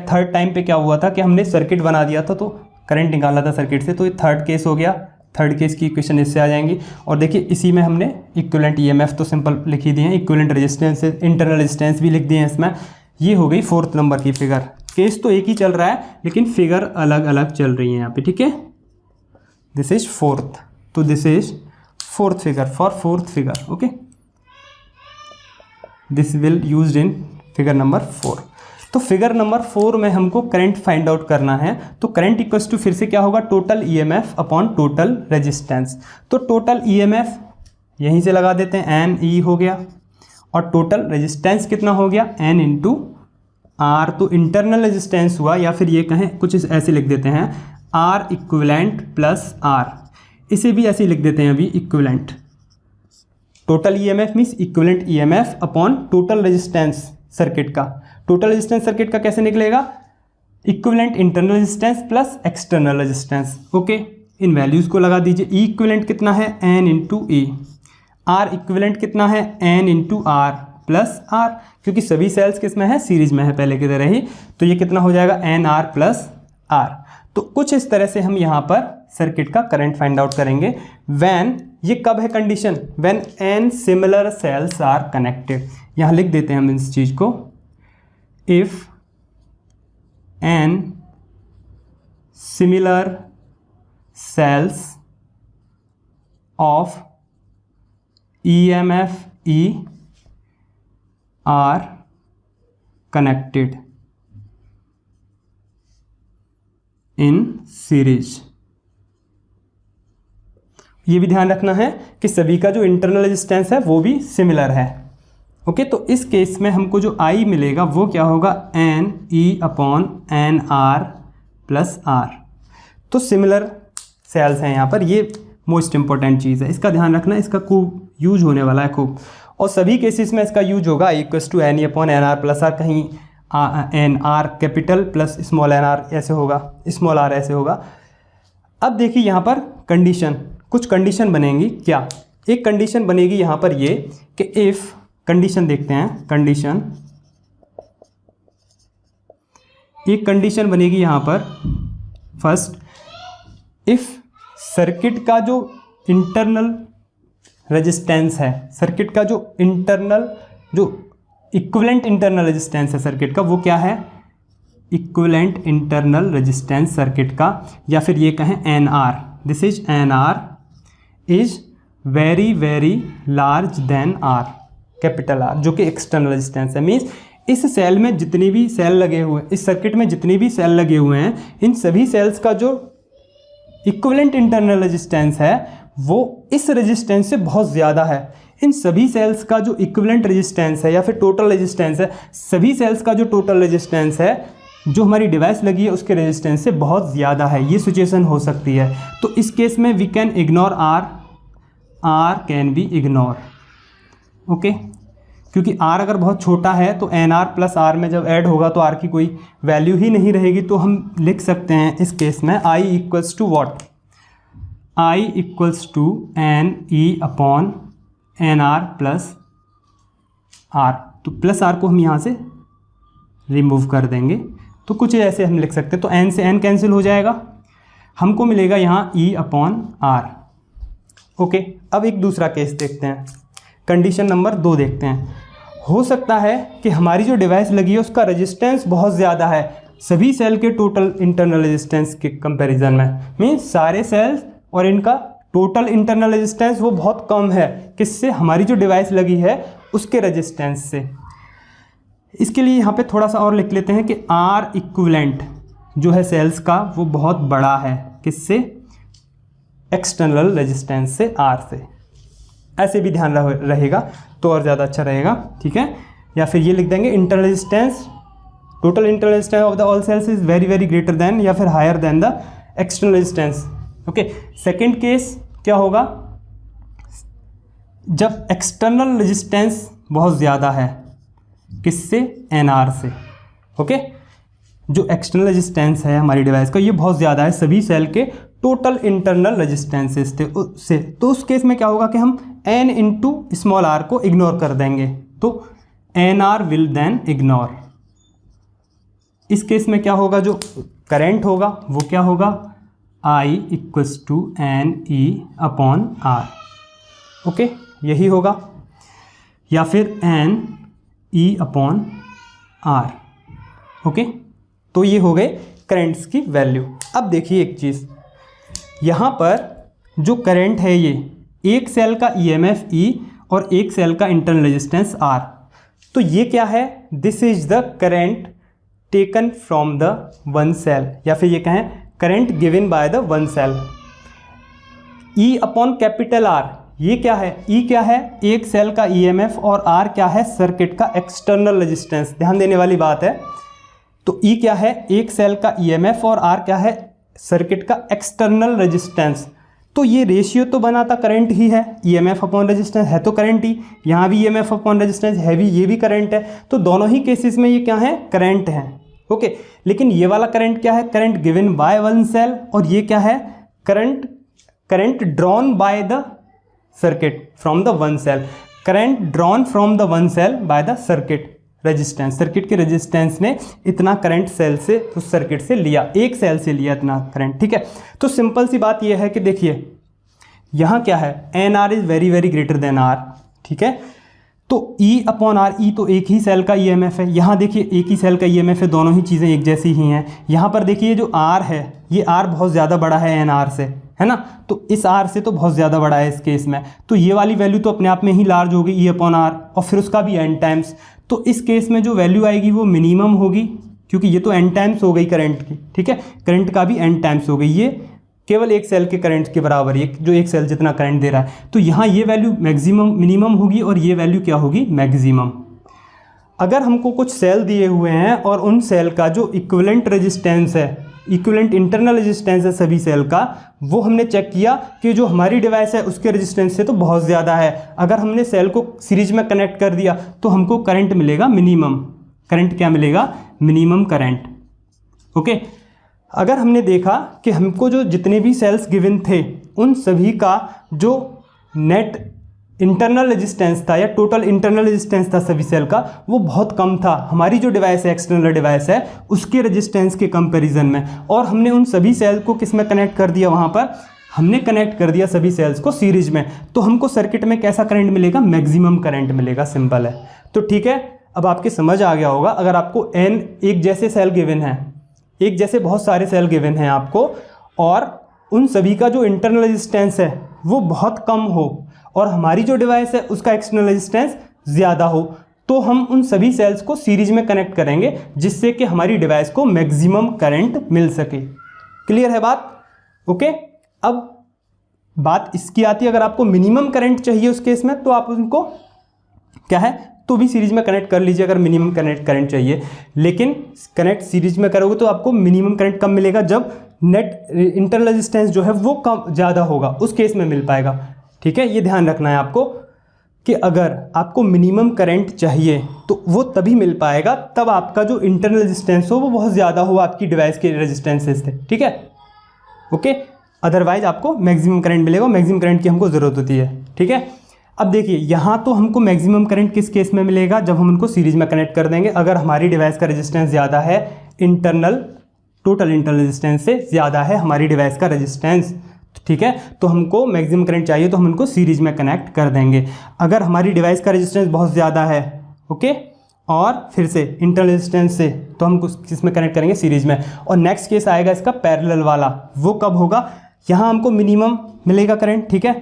थर्ड टाइम पे क्या हुआ था कि हमने सर्किट बना दिया था तो करंट निकाला था सर्किट से, तो ये थर्ड केस हो गया। थर्ड केस की इक्वेशन इससे आ जाएंगी। और देखिए इसी में हमने इक्विवेलेंट ईएमएफ तो सिंपल लिख ही दिए हैं, इक्विवेलेंट रेजिस्टेंस, इंटरनल रेजिस्टेंस भी लिख दिए हैं इसमें। ये हो गई 4th नंबर की फिगर। केस तो एक ही चल रहा है लेकिन फिगर अलग अलग चल रही है यहाँ पे, ठीक है। दिस इज 4th, तो this is 4th figure, for 4th figure. Okay, this will used in figure number 4। तो फिगर नंबर 4 में हमको करंट फाइंड आउट करना है। तो करंट इक्वल्स टू फिर से क्या होगा, total EMF upon total resistance. तो टोटल ईएमएफ यहीं से लगा देते हैं, एन ई हो गया, और टोटल रेजिस्टेंस कितना हो गया, एन इंटू आर। तो इंटरनल रेजिस्टेंस हुआ, या फिर ये कहें कुछ ऐसे लिख देते हैं, आर इक्विवेलेंट प्लस आर, इसे भी ऐसे लिख देते हैं अभी, equivalent. Total EMF means equivalent EMF upon total resistance circuit का। टोटल रेजिस्टेंस सर्किट का कैसे निकलेगा, equivalent internal resistance plus external resistance. Okay, इन वैल्यूज़ को लगा दीजिए। ई इक्विवेलेंट कितना है, N into E. R equivalent कितना है, N into R plus R, क्योंकि सभी सेल्स किस में है, सीरीज में है पहले की तरह ही। तो ये कितना हो जाएगा, एन आर प्लस आर। तो कुछ इस तरह से हम यहाँ पर सर्किट का करंट फाइंड आउट करेंगे। व्हेन, ये कब है condition, when N similar cells are connected. यहाँ लिख देते हैं हम इस चीज़ को, if n similar cells of EMF E are connected in series। ये भी ध्यान रखना है कि सभी का जो इंटरनल रेजिस्टेंस है वो भी सिमिलर है। ओके, तो इस केस में हमको जो आई मिलेगा वो क्या होगा, N E upon N R plus R. तो सिमिलर सेल्स हैं यहाँ पर, ये मोस्ट इंपॉर्टेंट चीज़ है, इसका ध्यान रखना, इसका खूब यूज होने वाला है खूब। और सभी केसेस में इसका यूज होगा, equals to N E upon N R plus R, कहीं N R capital plus small N R ऐसे होगा, स्मॉल आर ऐसे होगा। अब देखिए यहाँ पर कंडीशन, कुछ कंडीशन बनेंगी। क्या, एक कंडीशन बनेगी यहाँ पर ये कि इफ़, कंडीशन देखते हैं, कंडीशन, एक कंडीशन बनेगी यहाँ पर, फर्स्ट, इफ सर्किट का जो इंटरनल रेजिस्टेंस है, सर्किट का जो इंटरनल, जो इक्विवेलेंट इंटरनल रेजिस्टेंस है सर्किट का, वो क्या है, इक्विवेलेंट इंटरनल रेजिस्टेंस सर्किट का, या फिर ये कहें N R, this is N R is very very large than R, capital R, जो कि एक्सटर्नल रेजिस्टेंस है। मीन्स इस सेल में जितने भी सेल लगे हुए, इस सर्किट में जितने भी सेल लगे हुए हैं, इन सभी सेल्स का जो इक्विवेलेंट इंटरनल रेजिस्टेंस है वो इस रेजिस्टेंस से बहुत ज़्यादा है। इन सभी सेल्स का जो इक्विवेलेंट रेजिस्टेंस है या फिर टोटल रेजिस्टेंस है, सभी सेल्स का जो टोटल रेजिस्टेंस है जो हमारी डिवाइस लगी है उसके रेजिस्टेंस से बहुत ज़्यादा है। ये सिचुएशन हो सकती है। तो इस केस में we can ignore R can be ignore, okay, क्योंकि R अगर बहुत छोटा है तो NR प्लस R में जब ऐड होगा तो R की कोई वैल्यू ही नहीं रहेगी। तो हम लिख सकते हैं इस केस में I equals to what, I equals to NE upon NR plus R। तो प्लस R को हम यहाँ से रिमूव कर देंगे, तो कुछ ऐसे हम लिख सकते हैं। तो N से N कैंसिल हो जाएगा, हमको मिलेगा यहाँ E अपॉन R। ओके, अब एक दूसरा केस देखते हैं, कंडीशन नंबर 2 देखते हैं। हो सकता है कि हमारी जो डिवाइस लगी है उसका रेजिस्टेंस बहुत ज़्यादा है सभी सेल के टोटल इंटरनल रेजिस्टेंस के कंपैरिजन में, मीन्स सारे सेल्स और इनका टोटल इंटरनल रेजिस्टेंस वो बहुत कम है, किससे, हमारी जो डिवाइस लगी है उसके रेजिस्टेंस से। इसके लिए यहाँ पे थोड़ा सा और लिख लेते हैं कि R इक्विवेलेंट जो है सेल्स का वो बहुत बड़ा है, किससे, एक्सटर्नल रेजिस्टेंस से, R से। ऐसे भी ध्यान रहेगा तो और ज़्यादा अच्छा रहेगा, ठीक है। या फिर ये लिख देंगे internal resistance, total internal resistance of the all cells is very very greater than या फिर higher than the external resistance. Okay, second case क्या होगा, जब एक्सटर्नल रेजिस्टेंस बहुत ज़्यादा है, किससे, NR से। ओके, जो एक्सटर्नल रेजिस्टेंस है हमारी डिवाइस का ये बहुत ज़्यादा है सभी सेल के टोटल इंटरनल रेजिस्टेंसेस थे उससे। तो उस केस में क्या होगा कि हम N इंटू स्मॉल r को इग्नोर कर देंगे, तो NR विल देन इग्नोर। इस केस में क्या होगा, जो करंट होगा वो क्या होगा, I equals to NE upon R। Okay, यही होगा, या फिर NE अपॉन R। ओके, तो ये हो गए करंट्स की वैल्यू। अब देखिए एक चीज़, यहाँ पर जो करंट है ये एक सेल का EMF E और एक सेल का इंटरनल रेजिस्टेंस R। तो ये क्या है, this is the current taken from the one cell, या फिर ये कहें current given by the one cell. E upon capital R, ये क्या है, E क्या है, एक सेल का EMF और R क्या है, सर्किट का एक्सटर्नल रेजिस्टेंस। ध्यान देने वाली बात है। तो E क्या है, एक सेल का EMF और R क्या है, सर्किट का एक्सटर्नल रेजिस्टेंस। तो ये रेशियो तो बनाता करंट ही है, EMF अपॉन रेजिस्टेंस है तो करंट ही, यहाँ भी EMF अपॉन रेजिस्टेंस है भी, ये भी करंट है। तो दोनों ही केसेस में ये क्या है, करंट है। ओके, लेकिन ये वाला करंट क्या है, current given by one cell, और ये क्या है, current drawn by the circuit from the one cell, current drawn from the one cell by the circuit resistance. Circuit के रेजिस्टेंस ने इतना करंट सेल से, उस सर्किट से लिया, एक सेल से लिया इतना करंट, ठीक है। तो सिंपल सी बात यह है कि देखिए यहाँ क्या है, NR is very very greater then R, ठीक है। तो E अपॉन R, E तो एक ही सेल का EMF है, यहाँ देखिए एक ही सेल का EMF है, दोनों ही चीज़ें एक जैसी ही हैं। यहाँ पर देखिए जो R है, ये R बहुत ज़्यादा बड़ा है NR से, है ना, तो इस R से तो बहुत ज़्यादा बड़ा है इस केस में। तो ये वाली वैल्यू तो अपने आप में ही लार्ज होगी, E अपॉन R, और फिर उसका भी N टाइम्स। तो इस केस में जो वैल्यू आएगी वो मिनिमम होगी, क्योंकि ये तो N टाइम्स हो गई करंट की, ठीक है, करंट का भी N टाइम्स हो गई। ये केवल एक सेल के करंट के बराबर, ये जो एक सेल जितना करंट दे रहा है। तो यहाँ ये वैल्यू मैक्सिमम मिनिमम होगी और ये वैल्यू क्या होगी, मैक्सिमम। अगर हमको कुछ सेल दिए हुए हैं और उन सेल का जो इक्विवेलेंट रेजिस्टेंस है, इक्विवेलेंट इंटरनल रेजिस्टेंस है सभी सेल का, वो हमने चेक किया कि जो हमारी डिवाइस है उसके रेजिस्टेंस से तो बहुत ज़्यादा है। अगर हमने सेल को सीरीज में कनेक्ट कर दिया तो हमको करंट मिलेगा मिनिमम। करंट क्या मिलेगा, मिनिमम करंट। ओके, अगर हमने देखा कि हमको जो जितने भी सेल्स गिवन थे उन सभी का जो नेट इंटरनल रेजिस्टेंस था या टोटल इंटरनल रेजिस्टेंस था सभी सेल का, वो बहुत कम था हमारी जो डिवाइस है, एक्सटर्नल डिवाइस है, उसके रेजिस्टेंस के कंपैरिजन में। और हमने उन सभी सेल को किस में कनेक्ट कर दिया, वहाँ पर हमने कनेक्ट कर दिया सभी सेल्स को सीरीज में। तो हमको सर्किट में कैसा करंट मिलेगा, मैक्सिमम करंट मिलेगा, सिंपल है। तो ठीक है, अब आपके समझ आ गया होगा। अगर आपको n एक जैसे सेल गिवन है, एक जैसे बहुत सारे सेल गिवन हैं आपको, और उन सभी का जो इंटरनल रेजिस्टेंस है वो बहुत कम हो और हमारी जो डिवाइस है उसका एक्सटर्नल रेजिस्टेंस ज़्यादा हो, तो हम उन सभी सेल्स को सीरीज में कनेक्ट करेंगे जिससे कि हमारी डिवाइस को मैक्सिमम करंट मिल सके। क्लियर है बात? ओके। अब बात इसकी आती है, अगर आपको मिनिमम करंट चाहिए उस केस में तो आप उनको क्या है तो भी सीरीज में कनेक्ट कर लीजिए अगर मिनिमम करंट चाहिए। लेकिन कनेक्ट सीरीज में करोगे तो आपको मिनिमम करंट कब मिलेगा? जब नेट इंटरनल रेजिस्टेंस जो है वो कम ज़्यादा होगा, उस केस में मिल पाएगा। ठीक है, ये ध्यान रखना है आपको कि अगर आपको मिनिमम करंट चाहिए तो वो तभी मिल पाएगा तब आपका जो इंटरनल रेजिस्टेंस हो वो बहुत ज़्यादा हो आपकी डिवाइस के रेजिस्टेंसेस से। ठीक है, ओके। अदरवाइज आपको मैक्सिमम करंट मिलेगा, मैक्सिमम करंट की हमको ज़रूरत होती है। ठीक है, अब देखिए यहाँ तो हमको मैक्सिमम करंट किस केस में मिलेगा? जब हम उनको सीरीज में कनेक्ट कर देंगे। अगर हमारी डिवाइस का रेजिस्टेंस ज़्यादा है, टोटल इंटरनल रेजिस्टेंस से ज़्यादा है हमारी डिवाइस का रेजिस्टेंस, ठीक है, तो हमको मैक्सिमम करंट चाहिए तो हम उनको सीरीज में कनेक्ट कर देंगे। अगर हमारी डिवाइस का रेजिस्टेंस बहुत ज़्यादा है, ओके, और फिर से इंटरनल रेजिस्टेंस से, तो हम किस में कनेक्ट करेंगे? सीरीज में। और नेक्स्ट केस आएगा इसका पैरेलल वाला, वो कब होगा? यहाँ हमको मिनिमम मिलेगा करंट। ठीक है,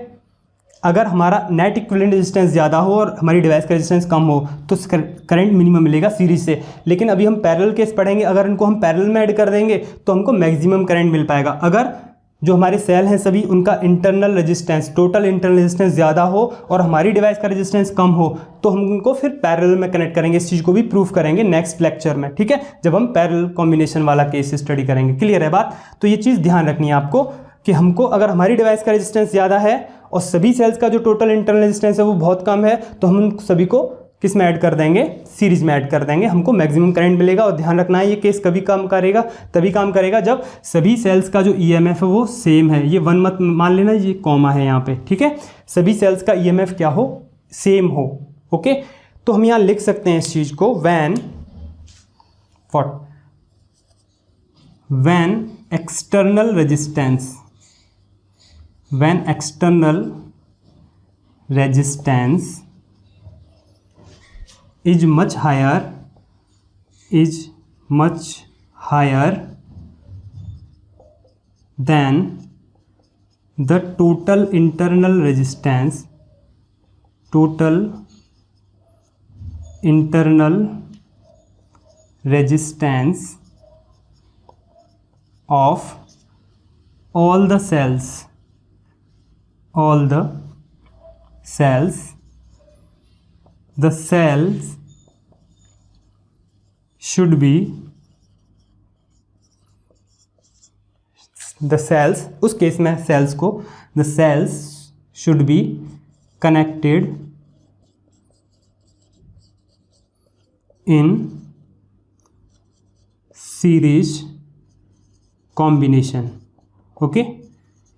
अगर हमारा नेट इक्विवेलेंट रेजिस्टेंस ज़्यादा हो और हमारी डिवाइस का रेजिस्टेंस कम हो तो करंट मिनिमम मिलेगा सीरीज से। लेकिन अभी हम पैरेलल केस पढ़ेंगे, अगर इनको हम पैरेलल में ऐड कर देंगे तो हमको मैक्सिमम करंट मिल पाएगा। अगर जो हमारे सेल हैं सभी उनका internal resistance, total internal resistance ज़्यादा हो और हमारी डिवाइस का रेजिस्टेंस कम हो तो हम उनको फिर पैरेलल में कनेक्ट करेंगे। इस चीज़ को भी प्रूफ करेंगे नेक्स्ट लेक्चर में। ठीक है, जब हम पैरेलल कॉम्बिनेशन वाला केस स्टडी करेंगे। क्लियर है बात? तो ये चीज़ ध्यान रखनी है आपको कि हमको अगर हमारी डिवाइस का रेजिस्टेंस ज़्यादा है और सभी सेल्स का जो टोटल इंटरनल रेजिस्टेंस है वो बहुत कम है तो हम उन सभी को किस में ऐड कर देंगे? सीरीज में ऐड कर देंगे, हमको मैक्सिमम करंट मिलेगा। और ध्यान रखना है ये केस कभी काम करेगा, तभी काम करेगा जब सभी सेल्स का जो ईएमएफ है वो सेम है। ये वन मत मान लेना, ये कॉमा है यहाँ पे। ठीक है, सभी सेल्स का ईएमएफ क्या हो? सेम हो। ओके, तो हम यहाँ लिख सकते हैं इस चीज को when external resistance is much higher than the total internal resistance of all the cells the cells should be उस केस में सेल्स को the cells should be connected in series combination. Okay,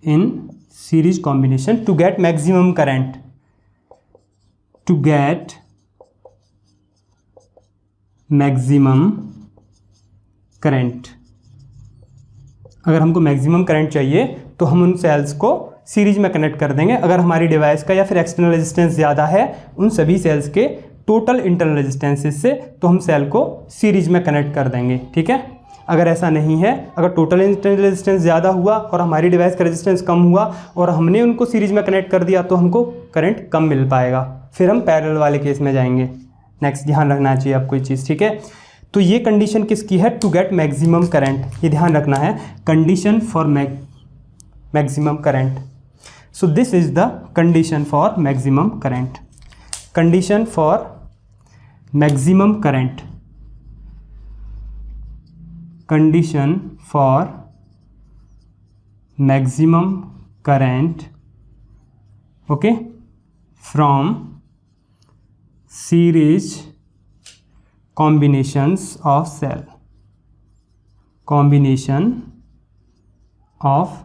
in series combination to get maximum current. अगर हमको maximum current चाहिए तो हम उन sales को सीरीज में कनेक्ट कर देंगे। अगर हमारी डिवाइस का या फिर एक्सटर्नल रेजिस्टेंस ज़्यादा है उन सभी सेल्स के टोटल इंटरनल रेजिस्टेंसेस से तो हम सेल को सीरीज में कनेक्ट कर देंगे। ठीक है, अगर ऐसा नहीं है, अगर टोटल इंटरनल रेजिस्टेंस ज़्यादा हुआ और हमारी डिवाइस का रेजिस्टेंस कम हुआ और हमने उनको सीरीज में कनेक्ट कर दिया तो हमको करंट कम मिल पाएगा। फिर हम पैरेलल वाले केस में जाएंगे। नेक्स्ट ध्यान रखना चाहिए आपको ये चीज़। ठीक है, तो ये कंडीशन किसकी है? टू गेट मैक्सिमम करंट, ये ध्यान रखना है, condition for maximum current. So this is the condition for maximum current. Condition for maximum current, condition for maximum current, okay, from series combinations of cell, combination of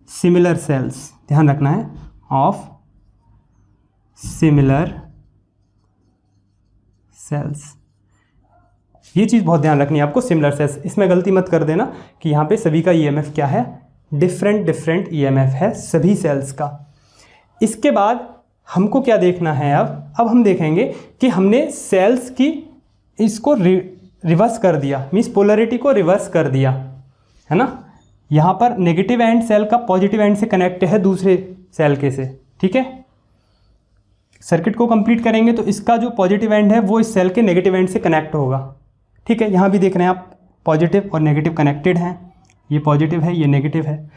similar cells, ध्यान रखना है, of similar cells। ये चीज़ बहुत ध्यान रखनी है आपको, similar sales. इसमें गलती मत कर देना कि यहाँ पे सभी का ईएमएफ क्या है? डिफरेंट ईएमएफ है सभी सेल्स का। इसके बाद हमको क्या देखना है? अब हम देखेंगे कि हमने सेल्स की इसको रिवर्स कर दिया, मीन्स पोलरिटी को रिवर्स कर दिया, है ना। यहाँ पर नेगेटिव एंड सेल का पॉजिटिव एंड से कनेक्ट है दूसरे सेल के से। ठीक है, सर्किट को कंप्लीट करेंगे तो इसका जो पॉजिटिव एंड है वो इस सेल के नेगेटिव एंड से कनेक्ट होगा। ठीक है, यहाँ भी देख रहे हैं आप पॉजिटिव और नेगेटिव कनेक्टेड हैं, ये पॉजिटिव है ये नेगेटिव है,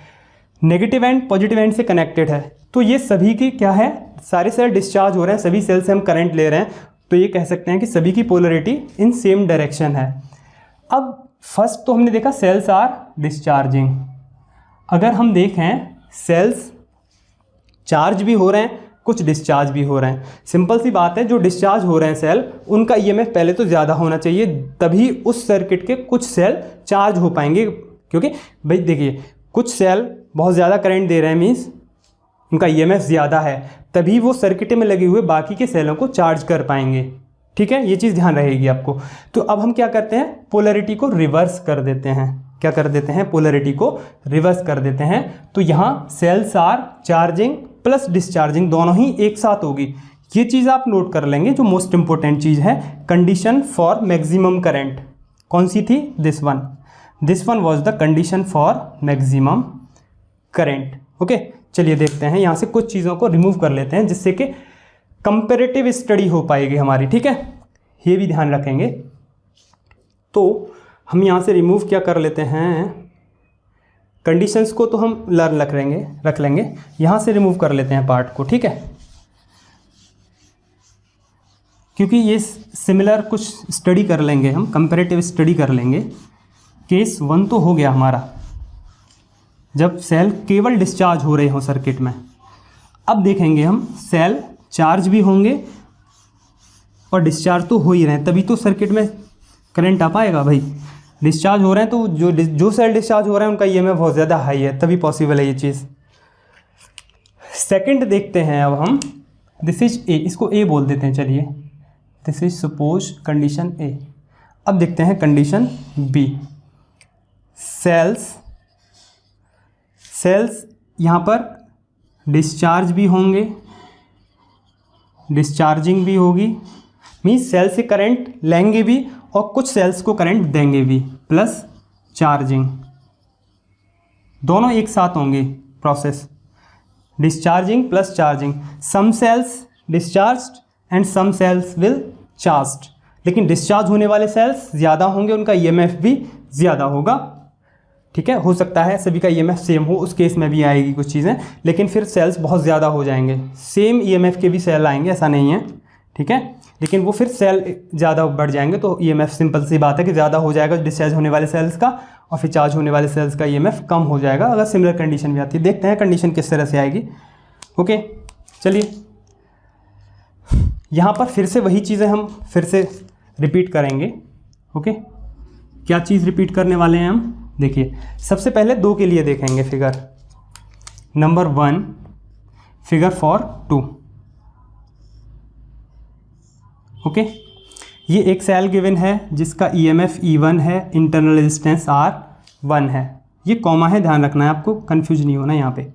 नेगेटिव एंड पॉजिटिव एंड से कनेक्टेड है। तो ये सभी की क्या है, सारे सेल डिस्चार्ज हो रहे हैं, सभी सेल से हम करंट ले रहे हैं, तो ये कह सकते हैं कि सभी की पोलरिटी इन सेम डायरेक्शन है। अब फर्स्ट तो हमने देखा सेल्स आर डिस्चार्जिंग। अगर हम देखें सेल्स चार्ज भी हो रहे हैं, कुछ डिस्चार्ज भी हो रहे हैं। सिंपल सी बात है, जो डिस्चार्ज हो रहे हैं सेल, उनका ईएमएफ पहले तो ज़्यादा होना चाहिए, तभी उस सर्किट के कुछ सेल चार्ज हो पाएंगे। क्योंकि भाई देखिए, कुछ सेल बहुत ज़्यादा करंट दे रहे हैं, मीन्स उनका ईएमएफ ज़्यादा है, तभी वो सर्किट में लगे हुए बाकी के सेलों को चार्ज कर पाएंगे। ठीक है, ये चीज़ ध्यान रहेगी आपको। तो अब हम क्या करते हैं, पोलरिटी को रिवर्स कर देते हैं। क्या कर देते हैं, पोलरिटी को रिवर्स कर देते हैं। तो यहाँ cells are charging plus discharging दोनों ही एक साथ होगी। ये चीज़ आप नोट कर लेंगे, जो मोस्ट इंपॉर्टेंट चीज़ है, कंडीशन फॉर मैक्सिमम करंट कौन सी थी, this one was the condition for maximum current. Okay, चलिए देखते हैं, यहाँ से कुछ चीज़ों को रिमूव कर लेते हैं जिससे कि कंपैरेटिव स्टडी हो पाएगी हमारी। ठीक है, ये भी ध्यान रखेंगे। तो हम यहाँ से रिमूव क्या कर लेते हैं, कंडीशंस को तो हम लर्न रख लेंगे, यहाँ से रिमूव कर लेते हैं पार्ट को। ठीक है, क्योंकि ये सिमिलर कुछ स्टडी कर लेंगे हम, कंपैरेटिव स्टडी कर लेंगे। केस 1 तो हो गया हमारा, जब सेल केवल डिस्चार्ज हो रहे हो सर्किट में। अब देखेंगे हम सेल चार्ज भी होंगे और डिस्चार्ज तो हो ही रहे हैं, तभी तो सर्किट में करंट आ पाएगा। भाई डिस्चार्ज हो रहे हैं तो जो सेल डिस्चार्ज हो रहे हैं उनका ईएमएफ बहुत ज़्यादा हाई है, तभी पॉसिबल है ये चीज़। सेकंड देखते हैं अब हम, दिस इज ए, इसको ए बोल देते हैं, चलिए दिस इज सपोज कंडीशन ए। अब देखते हैं कंडीशन बी। सेल्स यहाँ पर डिस्चार्ज भी होंगे, डिस्चार्जिंग भी होगी, मीन्स सेल से करंट लेंगे भी और कुछ सेल्स को करंट देंगे भी, प्लस चार्जिंग, दोनों एक साथ होंगे process, discharging plus charging. Some cells discharged and some cells will charged, लेकिन डिस्चार्ज होने वाले सेल्स ज़्यादा होंगे, उनका ईएमएफ भी ज़्यादा होगा। ठीक है, हो सकता है सभी का ईएमएफ सेम हो, उस केस में भी आएगी कुछ चीज़ें, लेकिन फिर सेल्स बहुत ज़्यादा हो जाएंगे। सेम ईएमएफ के भी सेल आएंगे, ऐसा नहीं है। ठीक है, लेकिन वो फिर सेल ज़्यादा बढ़ जाएंगे, तो ईएमएफ सिंपल सी बात है कि ज़्यादा हो जाएगा डिस्चार्ज होने वाले सेल्स का, और फिर चार्ज होने वाले सेल्स का ईएमएफ कम हो जाएगा अगर सिमिलर कंडीशन भी आती है। देखते हैं कंडीशन किस तरह से आएगी। ओके, चलिए यहाँ पर फिर से वही चीज़ें हम फिर से रिपीट करेंगे। ओके, क्या चीज़ रिपीट करने वाले हैं हम, देखिए सबसे पहले 2 के लिए देखेंगे figure number 1, figure for 2। Okay, ये एक सेल गिवन है जिसका ईएमएफ E1 है, इंटरनल रेजिस्टेंस R1 है। ये कॉमा है, ध्यान रखना है आपको, कंफ्यूज नहीं होना यहाँ पे।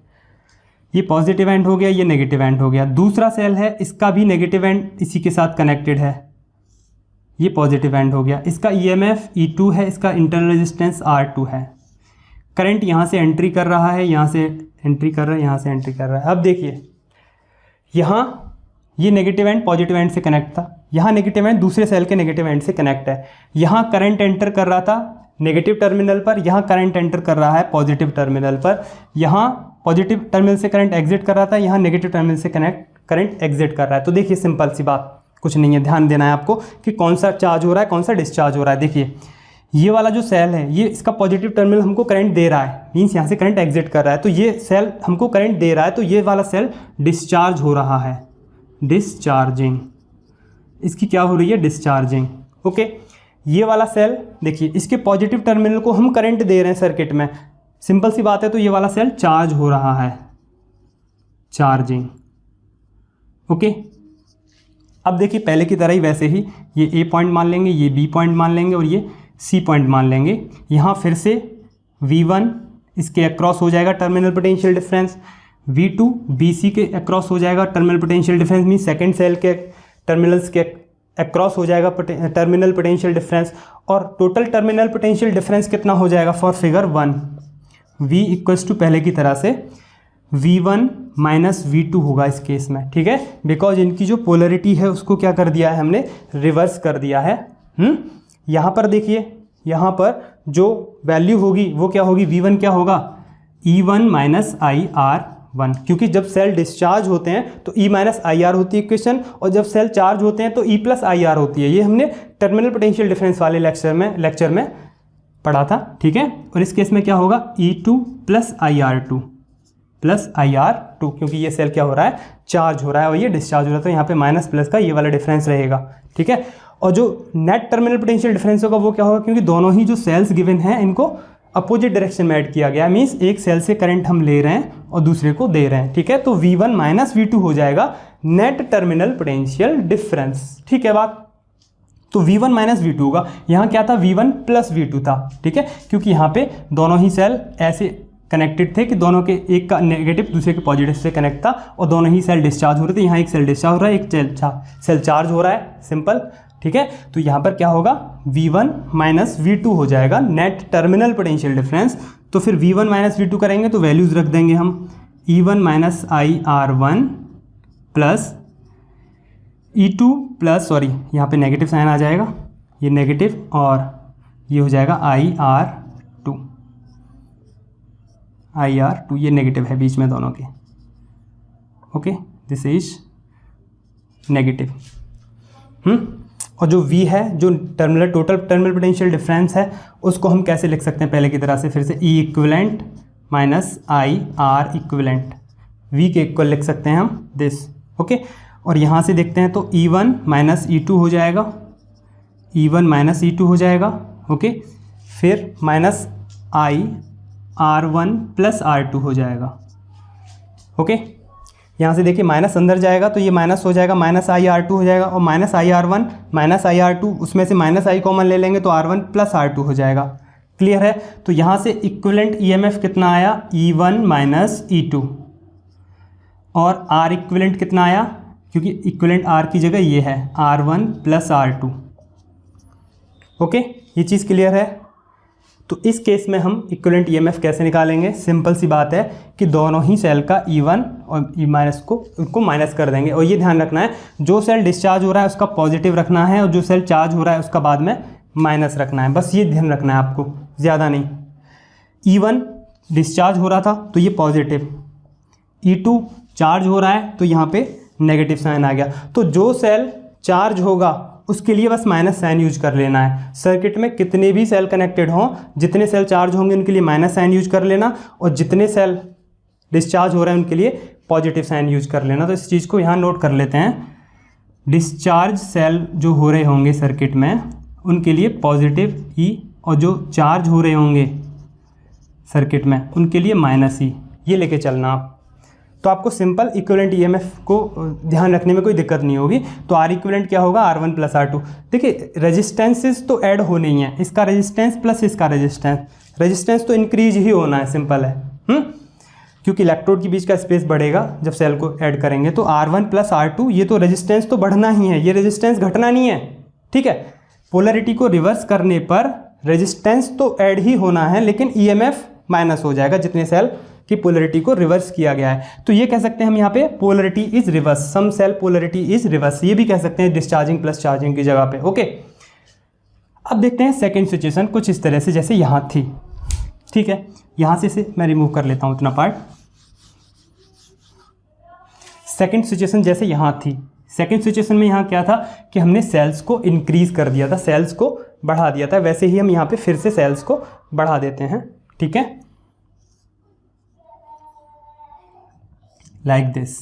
ये पॉजिटिव एंड हो गया, ये नेगेटिव एंड हो गया। दूसरा सेल है, इसका भी नेगेटिव एंड इसी के साथ कनेक्टेड है, ये पॉजिटिव एंड हो गया। इसका ईएमएफ E2 है, इसका इंटरनल रेजिस्टेंस R2 है। करंट यहाँ से एंट्री कर रहा है, यहाँ से एंट्री कर रहा है, यहाँ से एंट्री कर रहा है। अब देखिए यहाँ ये नेगेटिव एंड पॉजिटिव एंड से कनेक्ट था, यहाँ नेगेटिव एंड दूसरे सेल के नेगेटिव एंड से कनेक्ट है। यहाँ करंट एंटर कर रहा था नेगेटिव टर्मिनल पर, यहाँ करंट एंटर कर रहा है पॉजिटिव टर्मिनल पर। यहाँ पॉजिटिव टर्मिनल से करंट एग्जिट कर रहा था, यहाँ नेगेटिव टर्मिनल से करंट एग्जिट कर रहा है। तो देखिए सिंपल सी बात, कुछ नहीं है, ध्यान देना है आपको कि कौन सा चार्ज हो रहा है, कौन सा डिस्चार्ज हो रहा है। देखिए ये वाला जो सेल है, ये इसका पॉजिटिव टर्मिनल हमको करंट दे रहा है, मीन्स यहाँ से करंट एग्जिट कर रहा है, तो ये सेल हमको करंट दे रहा है, तो ये वाला सेल डिस्चार्ज हो रहा है, डिस्चार्जिंग। इसकी क्या हो रही है, डिस्चार्जिंग। ओके, ये वाला सेल देखिए, इसके पॉजिटिव टर्मिनल को हम करंट दे रहे हैं सर्किट में, सिंपल सी बात है, तो ये वाला सेल चार्ज हो रहा है, चार्जिंग। ओके, अब देखिए पहले की तरह ही वैसे ही ये ए पॉइंट मान लेंगे, ये बी पॉइंट मान लेंगे और ये सी पॉइंट मान लेंगे। यहाँ फिर से V1 इसके अक्रॉस हो जाएगा terminal potential difference, V2 BC के अक्रॉस हो जाएगा terminal potential difference, mean second cell के टर्मिनल्स के अक्रॉस हो जाएगा टर्मिनल पोटेंशियल डिफरेंस, और टोटल टर्मिनल पोटेंशियल डिफरेंस कितना हो जाएगा for figure 1, V equals to पहले की तरह से V1 माइनस V2 होगा इस केस में, ठीक है, बिकॉज इनकी जो पोलरिटी है उसको क्या कर दिया है हमने, रिवर्स कर दिया है। यहाँ पर देखिए, यहाँ पर जो वैल्यू होगी वो क्या होगी, V1 क्या होगा, E1 माइनस IR1, क्योंकि जब सेल डिस्चार्ज होते हैं तो E माइनस IR होती है इक्वेशन, और जब सेल चार्ज होते हैं तो E प्लस IR होती है। ये हमने टर्मिनल पोटेंशियल डिफरेंस वाले लेक्चर में पढ़ा था, ठीक है। और इस केस में क्या होगा, E2 plus IR2 plus IR2, क्योंकि ये सेल क्या हो रहा है, चार्ज हो रहा है और ये डिस्चार्ज हो रहा है, तो यहाँ पे माइनस प्लस का ये वाला डिफरेंस रहेगा, ठीक है। और जो नेट टर्मिनल पोटेंशियल डिफरेंस होगा वो क्या होगा, क्योंकि दोनों ही जो सेल्स गिवन हैं इनको अपोजिट डायरेक्शन में ऐड किया गया है, मीन्स एक सेल से करंट हम ले रहे हैं और दूसरे को दे रहे हैं, ठीक है। तो V1 माइनस V2 हो जाएगा नेट टर्मिनल पोटेंशियल डिफरेंस, ठीक है बात। तो V1 माइनस V2 होगा, यहाँ क्या था, V1 प्लस V2 था, ठीक है, क्योंकि यहाँ पे दोनों ही सेल ऐसे कनेक्टेड थे कि दोनों के एक का नेगेटिव दूसरे के पॉजिटिव से कनेक्ट था, और दोनों ही सेल डिस्चार्ज हो रहे थे। यहाँ एक सेल डिस्चार्ज हो रहा है, एक सेल चार्ज हो रहा है, सिंपल, ठीक है। तो यहाँ पर क्या होगा, V1 माइनस V2 हो जाएगा नेट टर्मिनल पोटेंशियल डिफरेंस। तो फिर V1 माइनस V2 करेंगे तो वैल्यूज़ रख देंगे हम, E1 minus IR1 plus E2 plus, sorry यहाँ पे नेगेटिव साइन आ जाएगा, ये नेगेटिव, और ये हो जाएगा IR2, ये नेगेटिव है बीच में दोनों के, ओके, दिस इज नेगेटिव। और जो V है, जो टोटल टर्मिनल पोटेंशियल डिफरेंस है, उसको हम कैसे लिख सकते हैं पहले की तरह से, फिर से E equivalent minus IR equivalent, V के इक्वल लिख सकते हैं हम दिस, ओके। और यहाँ से देखते हैं तो E1 माइनस E2 हो जाएगा, E1 माइनस E2 हो जाएगा, ओके। फिर माइनस IR1 प्लस R2 हो जाएगा, ओके। यहाँ से देखिए माइनस अंदर जाएगा तो ये माइनस हो जाएगा, माइनस IR2 हो जाएगा, और माइनस IR1 माइनस IR2, उसमें से माइनस I कॉमन ले लेंगे तो R1 प्लस R2 हो जाएगा, क्लियर है। तो यहाँ से इक्विवेलेंट EMF कितना आया, E1 माइनस E2, और R इक्विवेलेंट कितना आया, क्योंकि इक्विवेलेंट R की जगह ये है R1 प्लस R2, ओके, ये चीज़ क्लियर है। तो इस केस में हम इक्विवेलेंट EMF कैसे निकालेंगे, सिंपल सी बात है कि दोनों ही सेल का E1 और E माइनस को उनको माइनस कर देंगे, और ये ध्यान रखना है जो सेल डिस्चार्ज हो रहा है उसका पॉजिटिव रखना है, और जो सेल चार्ज हो रहा है उसका बाद में माइनस रखना है, बस ये ध्यान रखना है आपको, ज़्यादा नहीं। E1 डिस्चार्ज हो रहा था तो ये पॉजिटिव, E2 चार्ज हो रहा है तो यहाँ पे नेगेटिव साइन आ गया। तो जो सेल चार्ज होगा उसके लिए बस माइनस साइन यूज कर लेना है। सर्किट में कितने भी सेल कनेक्टेड हों, जितने सेल चार्ज होंगे उनके लिए माइनस साइन यूज कर लेना, और जितने सेल डिस्चार्ज हो रहे हैं उनके लिए पॉजिटिव साइन यूज कर लेना। तो इस चीज़ को यहाँ नोट कर लेते हैं, डिस्चार्ज सेल जो हो रहे होंगे सर्किट में उनके लिए पॉजिटिव ई, और जो चार्ज हो रहे होंगे सर्किट में उनके लिए माइनस ई, ये लेके चलना आप। तो आपको सिंपल इक्विवेलेंट EMF को ध्यान रखने में कोई दिक्कत नहीं होगी। तो R इक्विवेलेंट क्या होगा, R1 प्लस R2। देखिए रेजिस्टेंसेस तो ऐड हो नहीं है, इसका रेजिस्टेंस प्लस इसका रेजिस्टेंस तो इंक्रीज ही होना है, सिंपल है, क्योंकि इलेक्ट्रोड के बीच का स्पेस बढ़ेगा जब सेल को ऐड करेंगे। तो R1 प्लस R2, ये तो रेजिस्टेंस तो बढ़ना ही है, ये रेजिस्टेंस घटना नहीं है, ठीक है। पोलरिटी को रिवर्स करने पर रेजिस्टेंस तो ऐड ही होना है, लेकिन EMF माइनस हो जाएगा जितने सेल की पोलरिटी को रिवर्स किया गया है। तो ये कह सकते हैं हम यहाँ पे polarity is reverse, some cell polarity is reverse, ये भी कह सकते हैं डिस्चार्जिंग प्लस चार्जिंग की जगह पे, ओके। अब देखते हैं सेकंड सिचुएशन कुछ इस तरह से जैसे यहाँ थी, ठीक है। यहाँ से मैं रिमूव कर लेता हूँ इतना पार्ट। सेकंड सिचुएशन जैसे यहाँ थी, सेकंड सिचुएशन में यहाँ क्या था कि हमने सेल्स को इंक्रीज कर दिया था, सेल्स को बढ़ा दिया था, वैसे ही हम यहाँ पे फिर से सेल्स को बढ़ा देते हैं, ठीक है, लाइक दिस।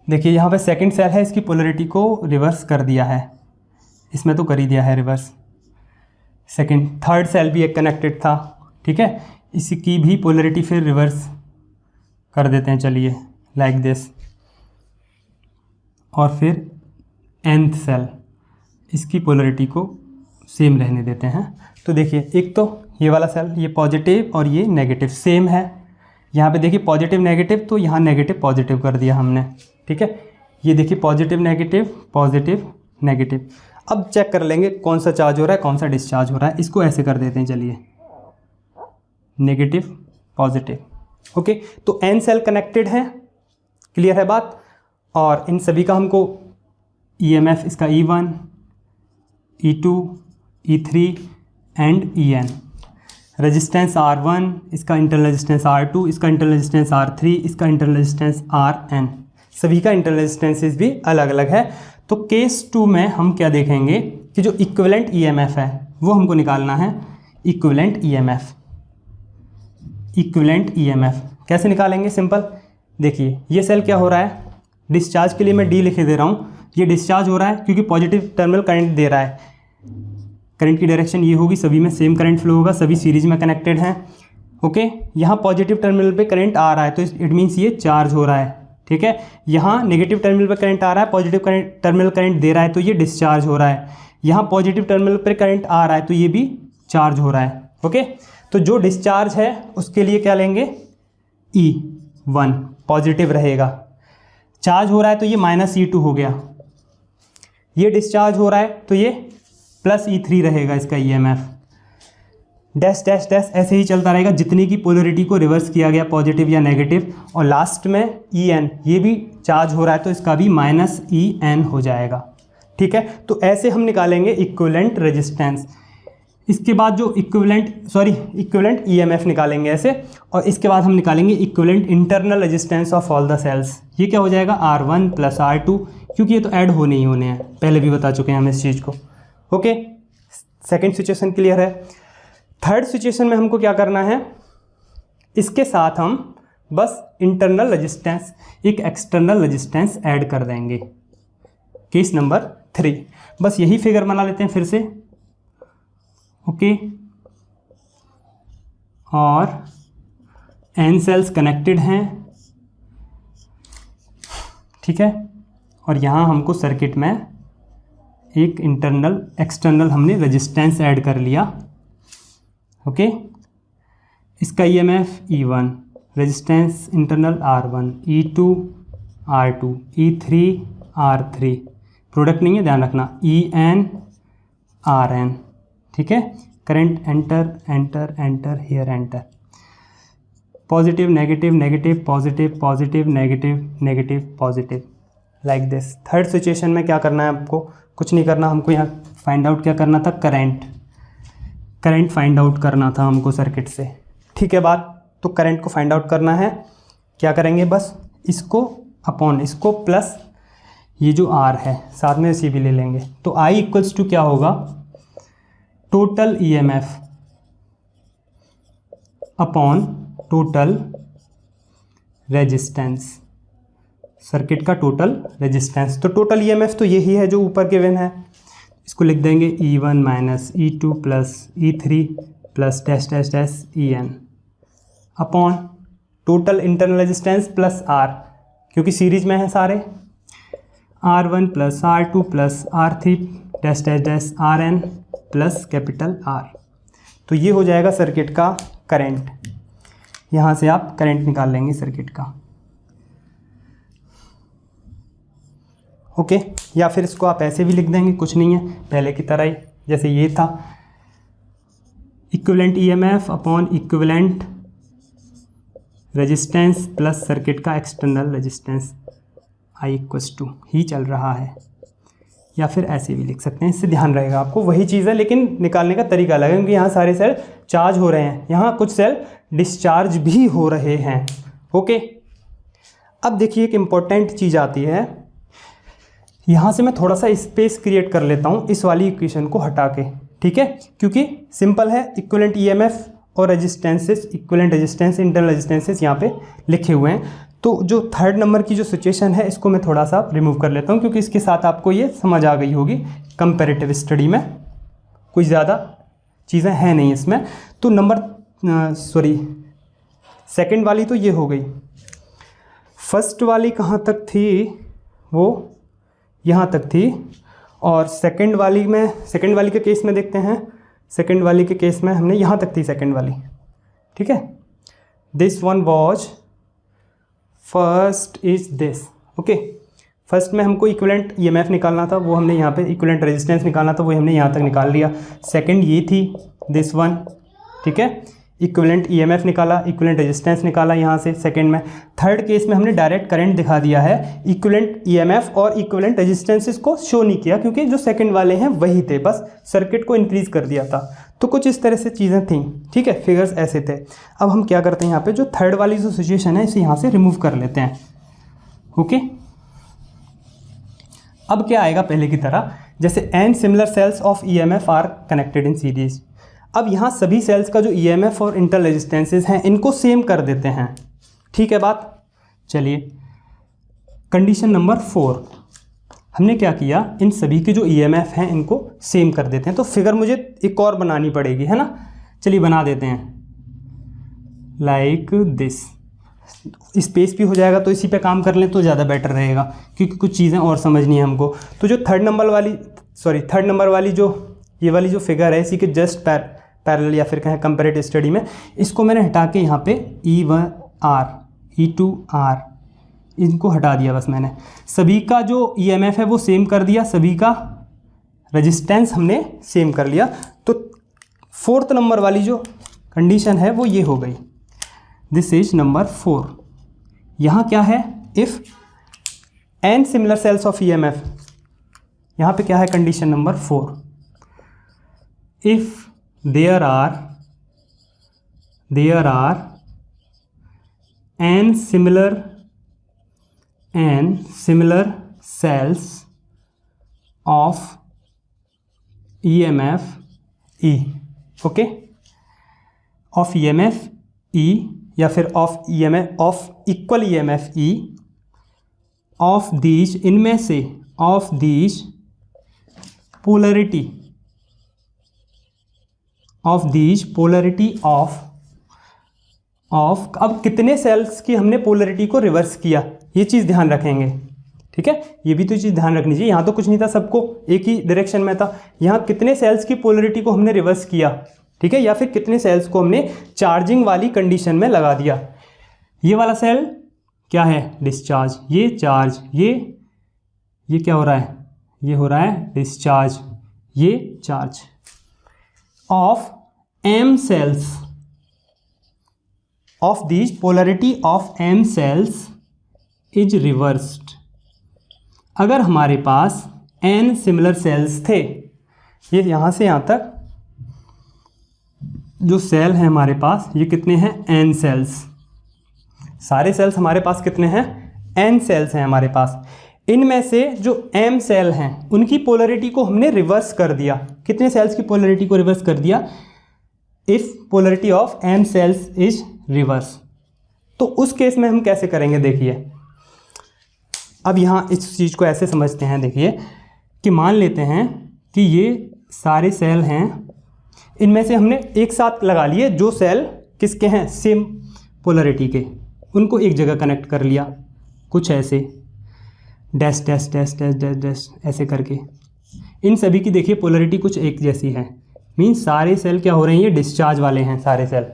देखिए यहाँ पे सेकंड सेल है, इसकी पोलरिटी को रिवर्स कर दिया है, इसमें तो कर ही दिया है रिवर्स। सेकंड थर्ड सेल भी एक कनेक्टेड था, ठीक है, इसकी भी पोलरिटी फिर रिवर्स कर देते हैं, चलिए लाइक दिस। और फिर nth सेल, इसकी पोलरिटी को सेम रहने देते हैं। तो देखिए एक तो ये वाला सेल, ये पॉजिटिव और ये नेगेटिव सेम है, यहाँ पे देखिए पॉजिटिव नेगेटिव, तो यहाँ नेगेटिव पॉजिटिव कर दिया हमने, ठीक है। ये देखिए पॉजिटिव नेगेटिव। अब चेक कर लेंगे कौन सा चार्ज हो रहा है कौन सा डिस्चार्ज हो रहा है। इसको ऐसे कर देते हैं, चलिए नेगेटिव पॉजिटिव, ओके, तो n सेल कनेक्टेड हैं, क्लियर है बात। और इन सभी का हमको EMF इसका E1, E2, E3 and En। Resistance R1, इसका इंटरनल रेजिस्टेंस R2, इसका इंटरनल रेजिस्टेंस R3, इसका इंटरनल रेजिस्टेंस Rn। सभी का इंटरनल रेजिस्टेंसेस भी अलग अलग है। तो केस 2 में हम क्या देखेंगे कि जो इक्विवेलेंट EMF है वो हमको निकालना है। इक्विवेलेंट EMF कैसे निकालेंगे? सिंपल, देखिए ये सेल क्या हो रहा है, डिस्चार्ज के लिए मैं D लिखे दे रहा हूँ। ये डिस्चार्ज हो रहा है क्योंकि पॉजिटिव टर्मिनल करंट दे रहा है। करंट की डायरेक्शन ये होगी, सभी में सेम करंट फ्लो होगा, सभी सीरीज में कनेक्टेड हैं। ओके, यहाँ पॉजिटिव टर्मिनल पे करंट आ रहा है तो इट मीन्स ये चार्ज हो रहा है। ठीक है, यहाँ नेगेटिव टर्मिनल पे करंट आ रहा है, पॉजिटिव टर्मिनल करंट दे रहा है तो ये डिस्चार्ज हो रहा है। यहाँ पॉजिटिव टर्मिनल पे करंट आ रहा है तो ये भी चार्ज हो रहा है। ओके, तो जो डिस्चार्ज है उसके लिए क्या लेंगे? E1 पॉजिटिव रहेगा। चार्ज हो रहा है तो ये -E2 हो गया। ये डिस्चार्ज हो रहा है तो ये +E3 रहेगा इसका EMF। डैश डैश डैश ऐसे ही चलता रहेगा जितनी की पोलरिटी को रिवर्स किया गया, पॉजिटिव या नेगेटिव। और लास्ट में En, ये भी चार्ज हो रहा है तो इसका भी -En हो जाएगा। ठीक है, तो ऐसे हम निकालेंगे इक्विवेलेंट रेजिस्टेंस। इसके बाद जो इक्विवेलेंट EMF निकालेंगे ऐसे, और इसके बाद हम निकालेंगे equivalent internal resistance of all the cells. ये क्या हो जाएगा? R1 + R2, क्योंकि ये तो ऐड होने ही होने हैं, पहले भी बता चुके हैं हम इस चीज़ को। ओके, सेकेंड सिचुएशन क्लियर है। थर्ड सिचुएशन में हमको क्या करना है, इसके साथ हम बस इंटरनल रेजिस्टेंस, एक एक्सटर्नल रेजिस्टेंस ऐड कर देंगे। केस नंबर 3, बस यही फिगर बना लेते हैं फिर से। ओके, और n सेल्स कनेक्टेड हैं। ठीक है, और यहाँ हमको सर्किट में एक इंटरनल एक्सटर्नल हमने रेजिस्टेंस ऐड कर लिया। ओके, इसका EMF E1, resistance internal R1, E2 R2, E3 R3, product नहीं है ध्यान रखना, En Rn। ठीक है, current enter here enter, positive negative negative positive positive negative negative positive, like this. Third situation में क्या करना है आपको? कुछ नहीं करना, हमको यहाँ फाइंड आउट क्या करना था? करंट फाइंड आउट करना था हमको सर्किट से। ठीक है बात, तो करंट को फाइंड आउट करना है। क्या करेंगे? बस इसको अपॉन इसको प्लस ये जो R है साथ में इसी भी ले लेंगे। तो I = क्या होगा? Total EMF upon total resistance, circuit का टोटल रेजिस्टेंस। तो टोटल EMF तो यही है जो ऊपर गिवन है, इसको लिख देंगे E1 - E2 + E3 + dash dash dash En upon total internal resistance plus R, क्योंकि सीरीज में है सारे, R1 + R2 + R3 dash dash dash Rn plus capital R। तो ये हो जाएगा सर्किट का करंट। यहाँ से आप करंट निकाल लेंगे सर्किट का। ओके, या फिर इसको आप ऐसे भी लिख देंगे, कुछ नहीं है, पहले की तरह ही जैसे ये था। Equivalent EMF upon equivalent resistance plus circuit का एक्सटर्नल रेजिस्टेंस, I = ही चल रहा है। या फिर ऐसे भी लिख सकते हैं, इससे ध्यान रहेगा आपको। वही चीज़ है लेकिन निकालने का तरीका अलग है, क्योंकि यहाँ सारे सेल चार्ज हो रहे हैं, यहाँ कुछ सेल डिस्चार्ज भी हो रहे हैं। ओके, अब देखिए एक इम्पोर्टेंट चीज़ आती है, यहाँ से मैं थोड़ा सा स्पेस क्रिएट कर लेता हूँ इस वाली इक्वेशन को हटा के। ठीक है, क्योंकि सिंपल है, इक्विवेलेंट EMF और resistances, equivalent resistance internal resistances यहाँ पे लिखे हुए हैं। तो जो थर्ड नंबर की जो सिचुएशन है इसको मैं थोड़ा सा रिमूव कर लेता हूँ, क्योंकि इसके साथ आपको ये समझ आ गई होगी। कंपैरेटिव स्टडी में कुछ ज़्यादा चीज़ें हैं नहीं इसमें। तो सेकंड वाली तो ये हो गई। फर्स्ट वाली कहाँ तक थी? वो यहाँ तक थी। और सेकंड वाली के केस में देखते हैं। सेकंड वाली के केस में हमने यहाँ तक थी सेकंड वाली। ठीक है, this one was first is this. Okay, first में हमको इक्विवेलेंट EMF निकालना था, वो हमने यहाँ पे इक्विवेलेंट रेजिस्टेंस निकालना था, वो हमने यहाँ तक निकाल लिया। सेकंड ये थी दिस वन। ठीक है, इक्विवेलेंट ईएमएफ निकाला, इक्विवेलेंट रेजिस्टेंस निकाला यहाँ से सेकंड में। थर्ड केस में हमने डायरेक्ट करंट दिखा दिया है, इक्विवेलेंट ईएमएफ और इक्विवेलेंट रेजिस्टेंसेस को शो नहीं किया क्योंकि जो सेकंड वाले हैं वही थे, बस सर्किट को इंक्रीज कर दिया था। तो कुछ इस तरह से चीज़ें थी, ठीक है, फिगर्स ऐसे थे। अब हम क्या करते हैं, यहाँ पे जो थर्ड वाली जो सिचुएशन है इसे यहाँ से रिमूव कर लेते हैं। ओके, अब क्या आएगा पहले की तरह, जैसे n similar cells of EMF are connected in series. अब यहाँ सभी सेल्स का जो ईएमएफ और इंटर रेजिस्टेंसेज हैं इनको सेम कर देते हैं, ठीक है बात। चलिए कंडीशन नंबर 4, हमने क्या किया, इन सभी के जो ईएमएफ हैं इनको सेम कर देते हैं। तो फिगर मुझे एक और बनानी पड़ेगी, है ना। चलिए बना देते हैं लाइक दिस। स्पेस भी हो जाएगा तो इसी पे काम कर लें तो ज़्यादा बेटर रहेगा क्योंकि कुछ चीज़ें और समझनी है हमको। तो जो थर्ड नंबर वाली जो ये वाली जो फिगर है इसी के जस्ट पैरेलल या फिर कहें कंपैरेटिव स्टडी में, इसको मैंने हटा के यहाँ पे E1R E2R इनको हटा दिया बस मैंने। सभी का जो ईएमएफ है वो सेम कर दिया, सभी का रेजिस्टेंस हमने सेम कर लिया। तो फोर्थ नंबर वाली जो कंडीशन है वो ये हो गई, दिस इज नंबर 4। यहाँ क्या है, if n similar cells of EMF, यहाँ पे क्या है condition number 4, if there are n similar cells of EMF E, okay, of EMF E या फिर of EMF of equal EMF E of these, इनमें से ऑफ दीज पोलरिटी ऑफ अब कितने सेल्स की हमने पोलरिटी को रिवर्स किया, ये चीज़ ध्यान रखेंगे, ठीक है। ये भी तो चीज़ ध्यान रखनी चाहिए। यहाँ तो कुछ नहीं था, सबको एक ही डायरेक्शन में था। यहाँ कितने सेल्स की पोलरिटी को हमने रिवर्स किया, ठीक है, या फिर कितने सेल्स को हमने चार्जिंग वाली कंडीशन में लगा दिया। ये वाला सेल क्या है, डिस्चार्ज, ये चार्ज, ये क्या हो रहा है, ये हो रहा है डिस्चार्ज, ये charge of m cells of these polarity of m cells is reversed। अगर हमारे पास n सिमिलर सेल्स थे, ये यहाँ से यहाँ तक जो सेल हैं हमारे पास ये कितने हैं, n सेल्स, सारे सेल्स हमारे पास कितने हैं, n सेल्स हैं हमारे पास। इनमें से जो m सेल हैं उनकी पोलरिटी को हमने रिवर्स कर दिया। कितने सेल्स की पोलरिटी को रिवर्स कर दिया, if polarity of m cells is reverse. तो उस केस में हम कैसे करेंगे, देखिए अब यहाँ इस चीज़ को ऐसे समझते हैं, देखिए कि मान लेते हैं कि ये सारे सेल हैं, इनमें से हमने एक साथ लगा लिए जो सेल किसके हैं, सेम पोलरिटी के, उनको एक जगह कनेक्ट कर लिया, कुछ ऐसे dash dash dash dash dash dash ऐसे करके। इन सभी की देखिए पोलरिटी कुछ एक जैसी है, मीन्स सारे सेल क्या हो रहे हैं, ये डिस्चार्ज वाले हैं सारे cell,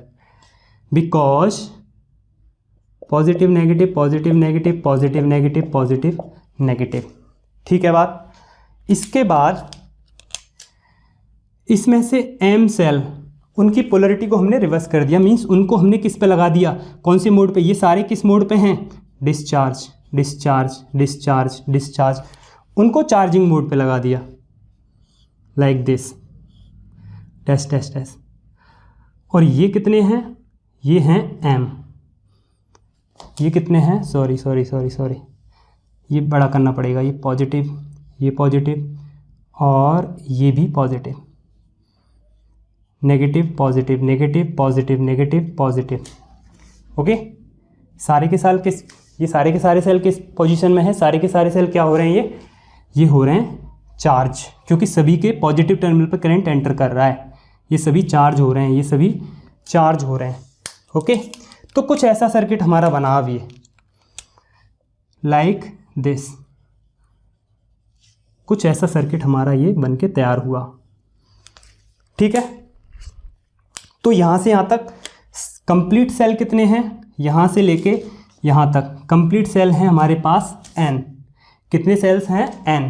because positive negative positive negative positive negative positive negative, ठीक है बात। इसके बाद इसमें से m सेल, उनकी पोलरिटी को हमने रिवर्स कर दिया, मीन्स उनको हमने किस पे लगा दिया, कौन से मोड पे, ये सारे किस मोड पे हैं, डिस्चार्ज डिस्चार्ज डिस्चार्ज डिस्चार्ज, उनको चार्जिंग मोड पे लगा दिया, like this dash dash dash. और ये कितने हैं, ये हैं m, ये कितने हैं, सॉरी ये बड़ा करना पड़ेगा, ये पॉजिटिव और ये भी positive, negative positive negative positive negative positive, okay. सारे के सारे सेल किस पोजीशन में है, सारे के सारे सेल क्या हो रहे हैं, ये हो रहे हैं चार्ज, क्योंकि सभी के पॉजिटिव टर्मिनल पर करंट एंटर कर रहा है, ये सभी चार्ज हो रहे हैं, ये सभी चार्ज हो रहे हैं, ओके। तो कुछ ऐसा सर्किट हमारा बना भी है, लाइक दिस, कुछ ऐसा सर्किट हमारा ये बन के तैयार हुआ, ठीक है। तो यहाँ से यहाँ तक कंप्लीट सेल कितने हैं, यहाँ से लेके यहाँ तक कंप्लीट सेल हैं हमारे पास n, कितने सेल्स हैं, n,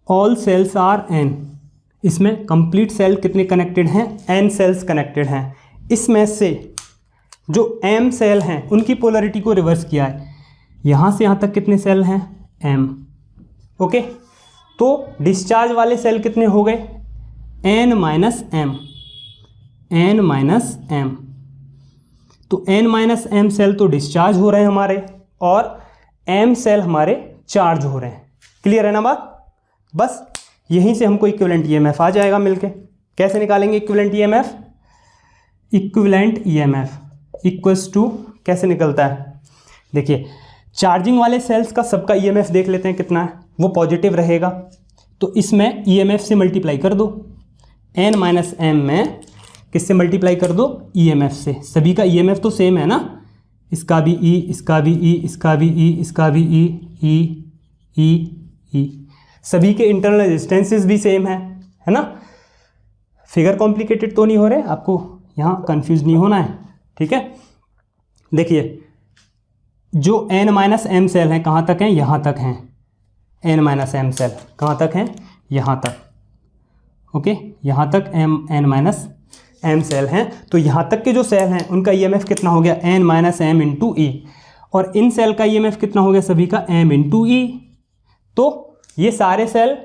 all cells are n। इसमें कंप्लीट सेल कितने कनेक्टेड हैं, n सेल्स कनेक्टेड हैं। इसमें से जो m सेल हैं उनकी पोलरिटी को रिवर्स किया है। यहाँ से यहाँ तक कितने सेल हैं? m। ओके, तो डिस्चार्ज वाले सेल कितने हो गए? n minus m, n minus m। तो n माइनस m सेल तो डिस्चार्ज हो रहे हैं हमारे, और m सेल हमारे चार्ज हो रहे हैं। क्लियर है ना बात? बस यहीं से हमको इक्विवेलेंट ईएमएफ आ जाएगा मिलके। कैसे निकालेंगे equivalent EMF? Equivalent EMF equals to कैसे निकलता है? देखिए, चार्जिंग वाले सेल्स का सबका ईएमएफ देख लेते हैं कितना है। वो पॉजिटिव रहेगा, तो इसमें ईएमएफ से मल्टीप्लाई कर दो। n माइनस m में किससे मल्टीप्लाई कर दो? ईएमएफ से। सभी का ईएमएफ तो सेम है ना, इसका भी E, इसका भी E, इसका भी E, इसका भी E, E, E, E। सभी के इंटरनल रेजिस्टेंसेस भी सेम है ना। फिगर कॉम्प्लिकेटेड तो नहीं हो रहे, आपको यहाँ कंफ्यूज नहीं होना है, ठीक है। देखिए, जो n माइनस एम सेल हैं कहाँ तक हैं? यहाँ तक हैं। n माइनस एम सेल कहाँ तक हैं? यहाँ तक। ओके, यहाँ तक n माइनस एम सेल हैं। तो यहाँ तक के जो सेल हैं उनका ईएमएफ कितना हो गया? n माइनस एम इंटू ई। और इन सेल का ईएमएफ कितना हो गया? सभी का m इंटू ई। तो ये सारे सेल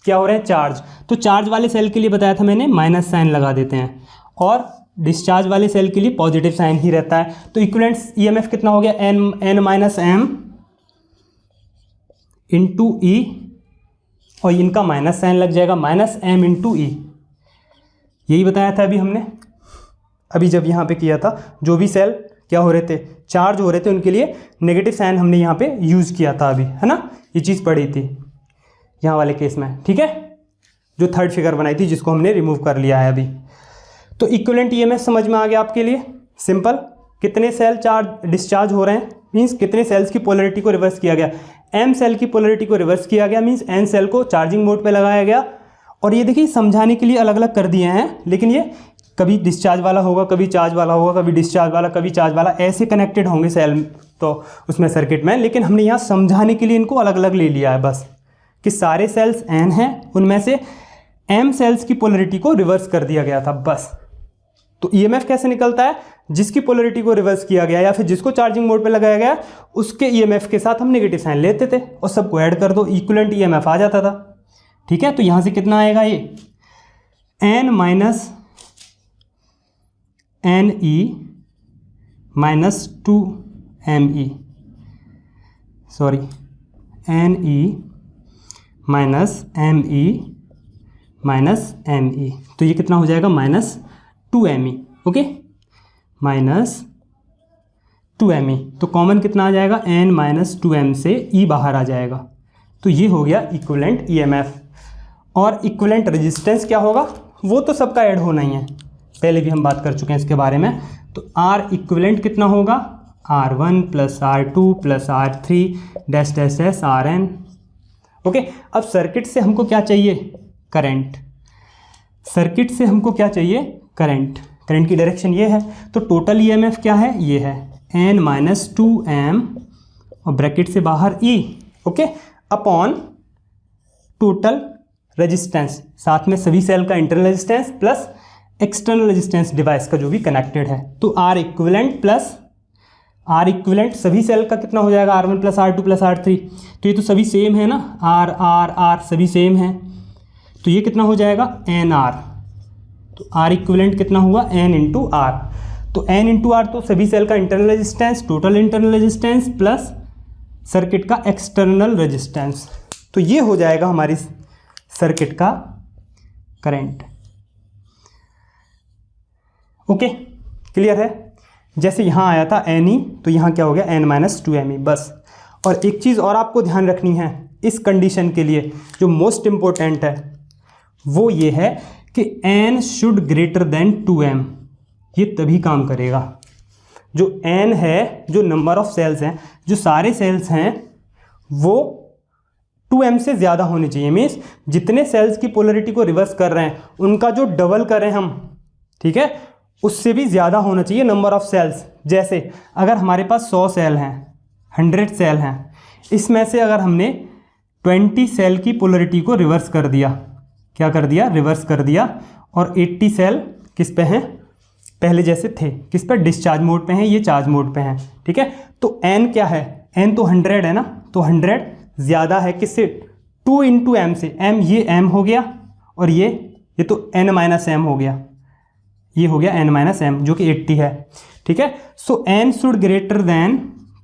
क्या हो रहे हैं? चार्ज। तो चार्ज वाले सेल के लिए बताया था मैंने, माइनस साइन लगा देते हैं, और डिस्चार्ज वाले सेल के लिए पॉजिटिव साइन ही रहता है। तो इक्विवेलेंट ईएमएफ कितना हो गया? n माइनस एम इंटू ई, और इनका माइनस साइन लग जाएगा, माइनस एम इंटू ई। यही बताया था अभी हमने, अभी जब यहाँ पे किया था, जो भी सेल क्या हो रहे थे? चार्ज हो रहे थे, उनके लिए नेगेटिव साइन हमने यहाँ पे यूज़ किया था अभी, है ना। ये चीज़ पढ़ी थी यहाँ वाले केस में, ठीक है, जो थर्ड फिगर बनाई थी जिसको हमने रिमूव कर लिया है अभी। तो इक्विवेलेंट ईएमएफ समझ में आ गया आपके लिए? सिंपल, कितने सेल चार्ज डिस्चार्ज हो रहे हैं, मीन्स कितने सेल्स की पोलरिटी को रिवर्स किया गया। m सेल की पोलरिटी को रिवर्स किया गया, मीन्स n सेल को चार्जिंग मोड पे लगाया गया। और ये देखिए, समझाने के लिए अलग अलग कर दिए हैं, लेकिन ये कभी डिस्चार्ज वाला होगा, कभी चार्ज वाला होगा, कभी डिस्चार्ज वाला, कभी चार्ज वाला, ऐसे कनेक्टेड होंगे सेल तो उसमें सर्किट में। लेकिन हमने यहाँ समझाने के लिए इनको अलग अलग ले लिया है बस, कि सारे सेल्स n हैं, उनमें से m सेल्स की पोलरिटी को रिवर्स कर दिया गया था बस। तो ईएमएफ कैसे निकलता है? जिसकी पोलरिटी को रिवर्स किया गया या फिर जिसको चार्जिंग मोड पे लगाया गया, उसके ईएमएफ के साथ हम नेगेटिव साइन लेते थे और सबको ऐड कर दो, इक्विवेलेंट ईएमएफ आ जाता था, ठीक है। तो यहाँ से कितना आएगा? ये n minus N E minus 2me, sorry, N E minus M E minus M E. तो ये कितना हो जाएगा? Minus 2me, okay, minus 2me। तो कॉमन कितना आ जाएगा? n माइनस 2m से e बाहर आ जाएगा। तो ये हो गया इक्विवेलेंट ईएमएफ। और इक्विवेलेंट रेजिस्टेंस क्या होगा? वो तो सबका ऐड होना ही है, पहले भी हम बात कर चुके हैं इसके बारे में। तो R इक्विवेलेंट कितना होगा? R1 plus R2 plus R3 dash dash dash Rn। Okay, अब सर्किट से हमको क्या चाहिए? करंट। सर्किट से हमको क्या चाहिए? करंट। करंट की डायरेक्शन ये है, तो टोटल ईएमएफ क्या है? ये है n माइनस 2m और ब्रैकेट से बाहर e, okay, upon total resistance, साथ में सभी सेल का internal resistance plus external resistance device का जो भी कनेक्टेड है। तो R equivalent plus R equivalent सभी सेल का कितना हो जाएगा? R1 plus R2 plus R3। तो ये तो सभी सेम है ना, R R R सभी सेम है, तो ये कितना हो जाएगा? NR। तो R इक्विवेलेंट कितना हुआ? n into R। तो n इंटू R तो सभी सेल का internal resistance, total internal resistance plus circuit का एक्सटर्नल रेजिस्टेंस। तो ये हो जाएगा हमारी सर्किट का करंट। ओके, क्लियर है? जैसे यहाँ आया था NE, तो यहाँ क्या हो गया? n माइनस 2me बस। और एक चीज़ और आपको ध्यान रखनी है इस कंडीशन के लिए, जो मोस्ट इम्पोर्टेंट है, वो ये है कि n should greater than 2m। ये तभी काम करेगा। जो n है, जो नंबर ऑफ सेल्स हैं, जो सारे सेल्स हैं, वो 2m से ज़्यादा होनी चाहिए। मीन्स जितने सेल्स की पोलरिटी को रिवर्स कर रहे हैं उनका जो डबल करें हम, ठीक है, उससे भी ज़्यादा होना चाहिए नंबर ऑफ सेल्स। जैसे अगर हमारे पास 100 सेल हैं, 100 सेल हैं, इसमें से अगर हमने 20 सेल की पोलरिटी को रिवर्स कर दिया, क्या कर दिया? रिवर्स कर दिया, और 80 सेल किस पे हैं? पहले जैसे थे, किस पर, डिस्चार्ज मोड पे हैं, ये चार्ज मोड पे हैं, ठीक है। तो n क्या है, n तो 100 है ना, तो 100 ज़्यादा है किससे, 2 × m से, m ये m हो गया और ये तो n - m हो गया, ये हो गया n - m जो कि 80 है, ठीक है। सो n should greater than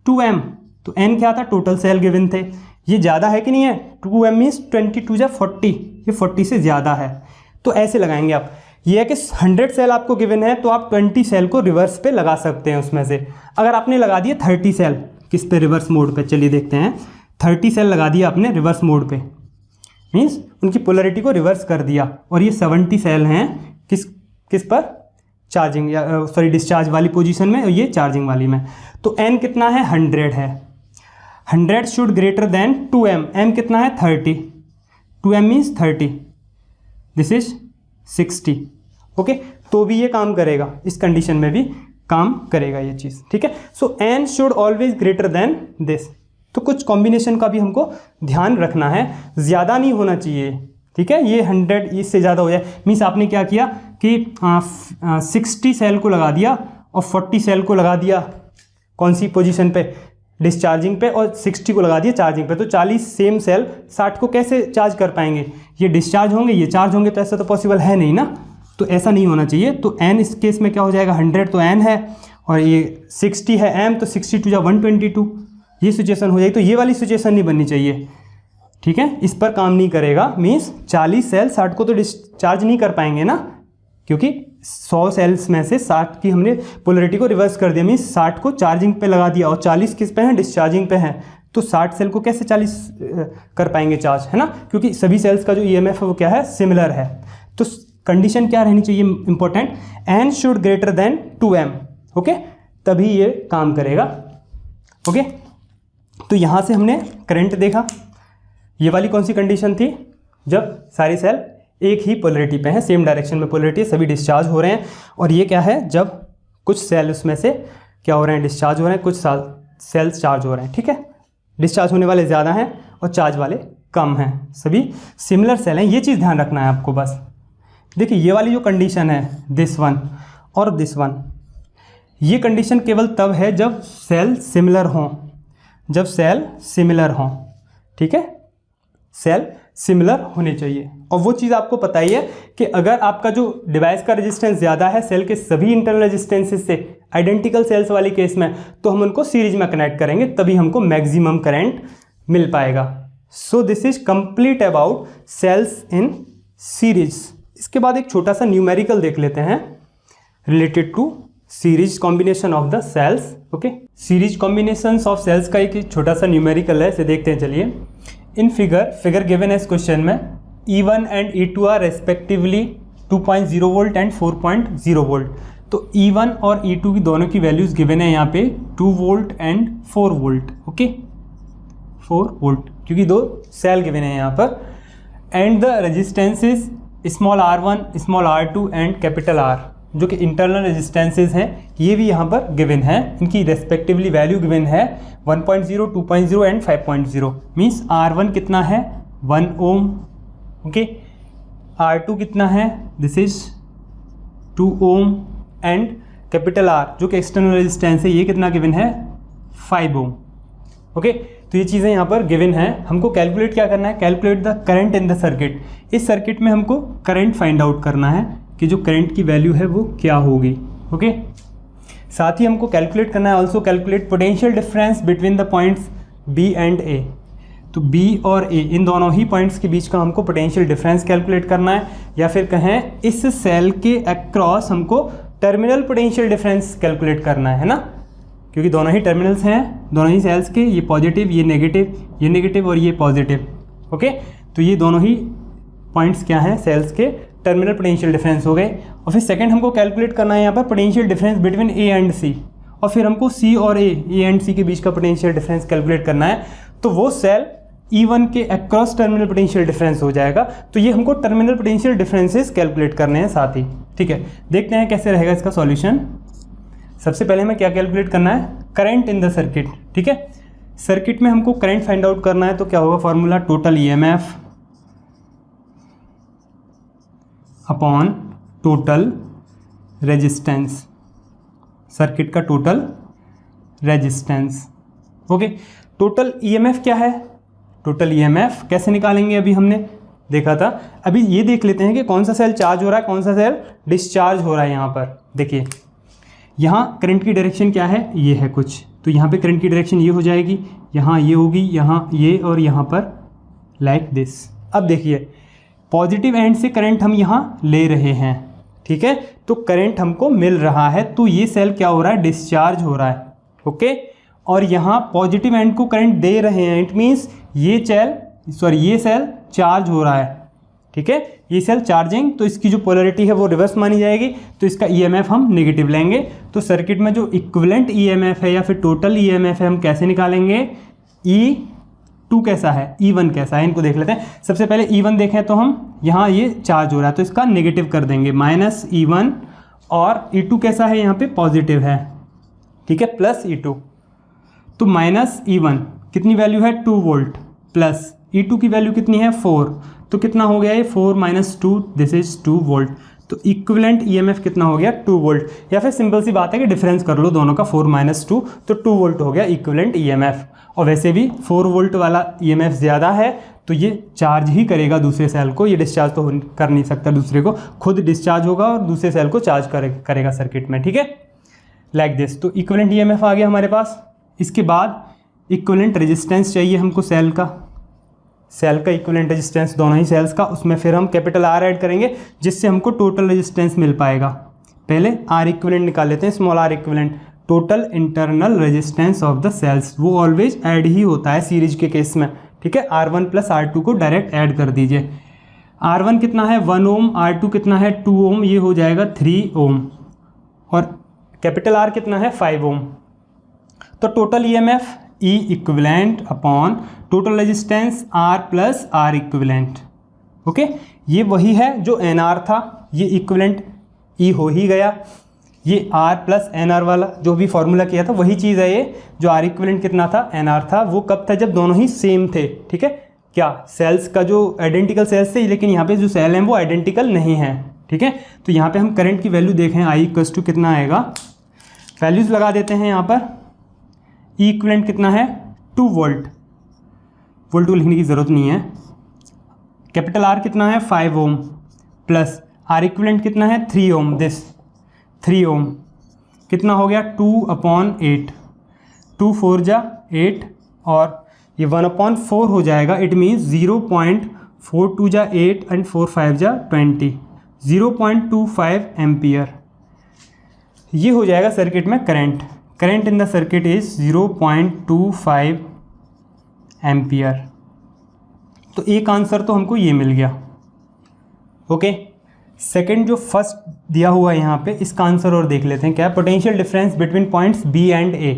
2m, तो n क्या था, टोटल सेल गिवन थे, ये ज़्यादा है कि नहीं है, 2m मीन्स 22 × 40, ये 40 से ज़्यादा है। तो ऐसे लगाएंगे आप, ये है कि 100 सेल आपको गिवन है तो आप 20 सेल को रिवर्स पे लगा सकते हैं उसमें से। अगर आपने लगा दिया 30 सेल किस पे, रिवर्स मोड पे, चलिए देखते हैं, 30 सेल लगा दिया आपने रिवर्स मोड पे, मीन्स उनकी पोलरिटी को रिवर्स कर दिया, और ये 70 सेल हैं किस पर, चार्जिंग या सॉरी डिस्चार्ज वाली पोजीशन में, और ये चार्जिंग वाली में। तो n कितना है, 100 है, 100 should greater than 2m, m कितना है, 30, 2m means 30, this is 60, okay. तो भी ये काम करेगा, इस कंडीशन में भी काम करेगा ये चीज़, ठीक है। सो n should always greater than this. तो कुछ कॉम्बिनेशन का भी हमको ध्यान रखना है, ज़्यादा नहीं होना चाहिए, ठीक है। ये 100 इससे ज़्यादा हो जाए, मीन्स आपने क्या किया कि 60 सेल को लगा दिया और 40 सेल को लगा दिया कौन सी पोजीशन पे, डिस्चार्जिंग पे, और 60 को लगा दिया चार्जिंग पे, तो 40 सेम सेल 60 को कैसे चार्ज कर पाएंगे, ये डिस्चार्ज होंगे ये चार्ज होंगे, तो ऐसा तो पॉसिबल है नहीं ना, तो ऐसा नहीं होना चाहिए। तो n इस केस में क्या हो जाएगा, 100 तो n है और ये 60 है m, तो 60 × 122, ये सिचुएशन हो जाएगी। तो ये वाली सिचुएशन नहीं बननी चाहिए, ठीक है, इस पर काम नहीं करेगा। मीन्स 40 सेल 60 को तो डिस्चार्ज नहीं कर पाएंगे ना, क्योंकि 100 सेल्स में से 60 की हमने पोलरिटी को रिवर्स कर दिया, मीन्स 60 को चार्जिंग पे लगा दिया और 40 किस पे हैं, डिस्चार्जिंग पे हैं, तो 60 सेल को कैसे 40 कर पाएंगे चार्ज, है ना, क्योंकि सभी सेल्स का जो ईएमएफ है वो क्या है, सिमिलर है। तो कंडीशन क्या रहनी चाहिए, important, n should greater than 2m, okay, तभी ये काम करेगा, ओके। तो यहाँ से हमने करंट देखा, ये वाली कौन सी कंडीशन थी, जब सारी सेल एक ही पोलरिटी पे हैं, सेम डायरेक्शन में पोलरिटी है, सभी डिस्चार्ज हो रहे हैं। और ये क्या है, जब कुछ सेल उसमें से क्या हो रहे हैं, डिस्चार्ज हो रहे हैं, कुछ सेल्स चार्ज हो रहे हैं, ठीक है। डिस्चार्ज होने वाले ज़्यादा हैं और चार्ज वाले कम हैं, सभी सिमिलर सेल हैं, ये चीज़ ध्यान रखना है आपको बस। देखिए ये वाली जो कंडीशन है, दिस वन और दिस वन, ये कंडीशन केवल तब है जब सेल सिमिलर हों, जब सेल सिमिलर हों, ठीक है, सेल सिमिलर होने चाहिए। और वो चीज़ आपको पता ही है कि अगर आपका जो डिवाइस का रेजिस्टेंस ज़्यादा है सेल के सभी इंटरनल रेजिस्टेंसेस से, आइडेंटिकल सेल्स वाली केस में, तो हम उनको सीरीज में कनेक्ट करेंगे, तभी हमको मैक्सिमम करंट मिल पाएगा। So this is complete about cells in series. इसके बाद एक छोटा सा न्यूमेरिकल देख लेते हैं related to series combination of the cells, okay. Series combinations of cells का एक छोटा सा न्यूमेरिकल है, इसे देखते हैं, चलिए। इन फिगर गिवन है इस क्वेश्चन में, E1 and E2 are respectively 2.0 volt and 4.0 volt. तो E1 और E2 की दोनों की वैल्यूज़ गिवन है यहाँ पे 2 volt and 4 volt, okay, 4 volt, क्योंकि दो सेल गिवन है यहाँ पर। And the resistances small r1, small r2 and capital R, जो कि इंटरनल रेजिस्टेंसेस हैं, ये भी यहाँ पर गिवन है, इनकी रेस्पेक्टिवली वैल्यू गिवन है 1.0, 2.0 एंड 5.0। मीन्स R1 कितना है, 1 ओम, ओके, R2 कितना है, this is 2 ohm, and capital R जो कि एक्सटर्नल रेजिस्टेंस है, ये कितना गिवन है, 5 ओम, ओके। तो ये चीज़ें यहाँ पर गिवन है। हमको कैलकुलेट क्या करना है, calculate the current in the circuit. इस सर्किट में हमको करंट फाइंड आउट करना है कि जो करंट की वैल्यू है वो क्या होगी, ओके। साथ ही हमको कैलकुलेट करना है, also calculate potential difference between the points B and A। तो B और A इन दोनों ही पॉइंट्स के बीच का हमको पोटेंशियल डिफरेंस कैलकुलेट करना है, या फिर कहें इस सेल के अक्रॉस हमको टर्मिनल पोटेंशियल डिफरेंस कैलकुलेट करना है ना, क्योंकि दोनों ही टर्मिनल्स हैं, दोनों ही सेल्स के, ये पॉजिटिव, ये नेगेटिव और ये पॉजिटिव, ओके। तो ये दोनों ही पॉइंट्स क्या हैं, सेल्स के टर्मिनल पोटेंशियल डिफरेंस हो गए। और फिर सेकंड हमको कैलकुलेट करना है यहाँ पर potential difference between A and C, और फिर हमको C और A एंड C के बीच का पोटेंशियल डिफरेंस कैलकुलेट करना है। तो वो सेल E1 के अक्रॉस टर्मिनल पोटेंशियल डिफरेंस हो जाएगा। तो ये हमको टर्मिनल पोटेंशियल डिफरेंसेस कैलकुलेट करने हैं साथ ही, ठीक है। देखते हैं कैसे रहेगा इसका सॉल्यूशन। सबसे पहले हमें क्या कैलकुलेट करना है, करंट इन द सर्किट, ठीक है। सर्किट में हमको करंट फाइंड आउट करना है, तो क्या होगा formula, total EMF upon total resistance, circuit का total resistance. Okay, total EMF क्या है? टोटल ईएमएफ कैसे निकालेंगे अभी हमने देखा था। अभी ये देख लेते हैं कि कौन सा सेल चार्ज हो रहा है, कौन सा सेल डिस्चार्ज हो रहा है। यहाँ पर देखिए, यहाँ करंट की डायरेक्शन क्या है, ये है कुछ, तो यहाँ पे करंट की डायरेक्शन ये हो जाएगी, यहाँ ये होगी, यहाँ ये, और यहाँ पर लाइक दिस। अब देखिए, पॉजिटिव एंड से करंट हम यहाँ ले रहे हैं, ठीक है, तो करंट हमको मिल रहा है, तो ये सेल क्या हो रहा है, डिस्चार्ज हो रहा है। ओके, और यहाँ पॉजिटिव एंड को करंट दे रहे हैं, इट मीन्स ये सेल चार्ज हो रहा है, ठीक है, ये सेल चार्जिंग, तो इसकी जो पोलैरिटी है वो रिवर्स मानी जाएगी, तो इसका ईएमएफ हम नेगेटिव लेंगे। तो सर्किट में जो इक्विवेलेंट ईएमएफ है या फिर टोटल ईएमएफ है हम कैसे निकालेंगे, E2 कैसा है, E1 कैसा है, इनको देख लेते हैं। सबसे पहले E1 देखें तो हम यहाँ ये चार्ज हो रहा है तो इसका नेगेटिव कर देंगे, माइनस E1, और E2 कैसा है, यहाँ पे पॉजिटिव है, ठीक है, प्लस E2, तो माइनस E1 कितनी वैल्यू है 2 वोल्ट, प्लस E2 की वैल्यू कितनी है 4, तो कितना हो गया ये 4 माइनस 2, दिस इज 2 वोल्ट, तो इक्विवेलेंट ईएमएफ कितना हो गया 2 वोल्ट, या फिर सिंपल सी बात है कि डिफरेंस कर लो दोनों का, 4 माइनस 2, तो 2 वोल्ट हो गया इक्विवेलेंट ईएमएफ। और वैसे भी 4 वोल्ट वाला ईएमएफ ज़्यादा है तो ये चार्ज ही करेगा दूसरे सेल को, ये डिस्चार्ज तो कर नहीं सकता दूसरे को, खुद डिस्चार्ज होगा और दूसरे सेल को चार्ज करेगा सर्किट में, ठीक है, लाइक दिस। तो इक्विवेलेंट ईएमएफ आ गया हमारे पास। इसके बाद इक्विवेलेंट रेजिस्टेंस चाहिए हमको सेल का इक्विवेलेंट रेजिस्टेंस दोनों ही सेल्स का, उसमें फिर हम कैपिटल R ऐड करेंगे जिससे हमको टोटल रेजिस्टेंस मिल पाएगा। पहले R इक्विवेलेंट निकाल लेते हैं, small r equivalent, total internal resistance of the cells, वो ऑलवेज ऐड ही होता है सीरीज के केस में, ठीक है, R1 प्लस R2 को डायरेक्ट ऐड कर दीजिए। R1 कितना है 1 ओम, R2 कितना है 2 ओम, ये हो जाएगा 3 ओम, और कैपिटल R कितना है 5 ओम। तो total EMF E equivalent upon total resistance R plus R equivalent. Okay, ये वही है जो NR था, ये इक्विवेलेंट E हो ही गया, ये R प्लस NR वाला जो भी फॉर्मूला किया था वही चीज़ है, ये जो R इक्विवेलेंट कितना था NR था, वो कब था जब दोनों ही सेम थे, ठीक है, क्या सेल्स का जो आइडेंटिकल सेल्स थे, लेकिन यहाँ पे जो सेल हैं वो आइडेंटिकल नहीं है, ठीक है। तो यहाँ पे हम करंट की वैल्यू देखें, I इक्वल्स टू कितना आएगा, वैल्यूज़ लगा देते हैं यहाँ पर। E इक्विवेलेंट कितना है 2 वोल्ट, वोल्ट को लिखने की ज़रूरत नहीं है। कैपिटल R कितना है 5 ओम, प्लस R इक्विवेलेंट कितना है 3 ओम, दिस 3 ओम, कितना हो गया 2/8, 2 4 जा 8, और ये 1/4 हो जाएगा, इट मीन्स 0.42 जा 8 एंड 4 5 जा 20, 0.25 एम्पियर, ये हो जाएगा सर्किट में current in the circuit is 0.25 ampere. तो एक आंसर तो हमको ये मिल गया। ओके, सेकंड जो फर्स्ट दिया हुआ है यहाँ पे, इसका आंसर और देख लेते हैं क्या, potential difference between points B and A।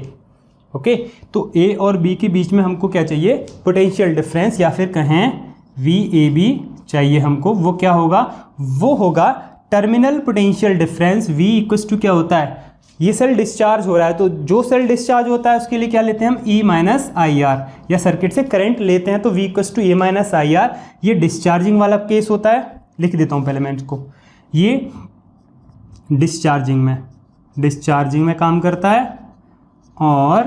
Okay, तो A और B के बीच में हमको क्या चाहिए, पोटेंशियल डिफरेंस, या फिर कहें VAB चाहिए हमको। वो क्या होगा, वो होगा terminal potential difference. V equals to क्या होता है, ये सेल डिस्चार्ज हो रहा है, तो जो सेल डिस्चार्ज होता है उसके लिए क्या लेते हैं हम, E माइनस आई आर, या सर्किट से करंट लेते हैं तो V equals to A minus I R. ये डिस्चार्जिंग वाला केस होता है, लिख देता हूँ पहले मैं इसको, ये डिस्चार्जिंग में काम करता है, और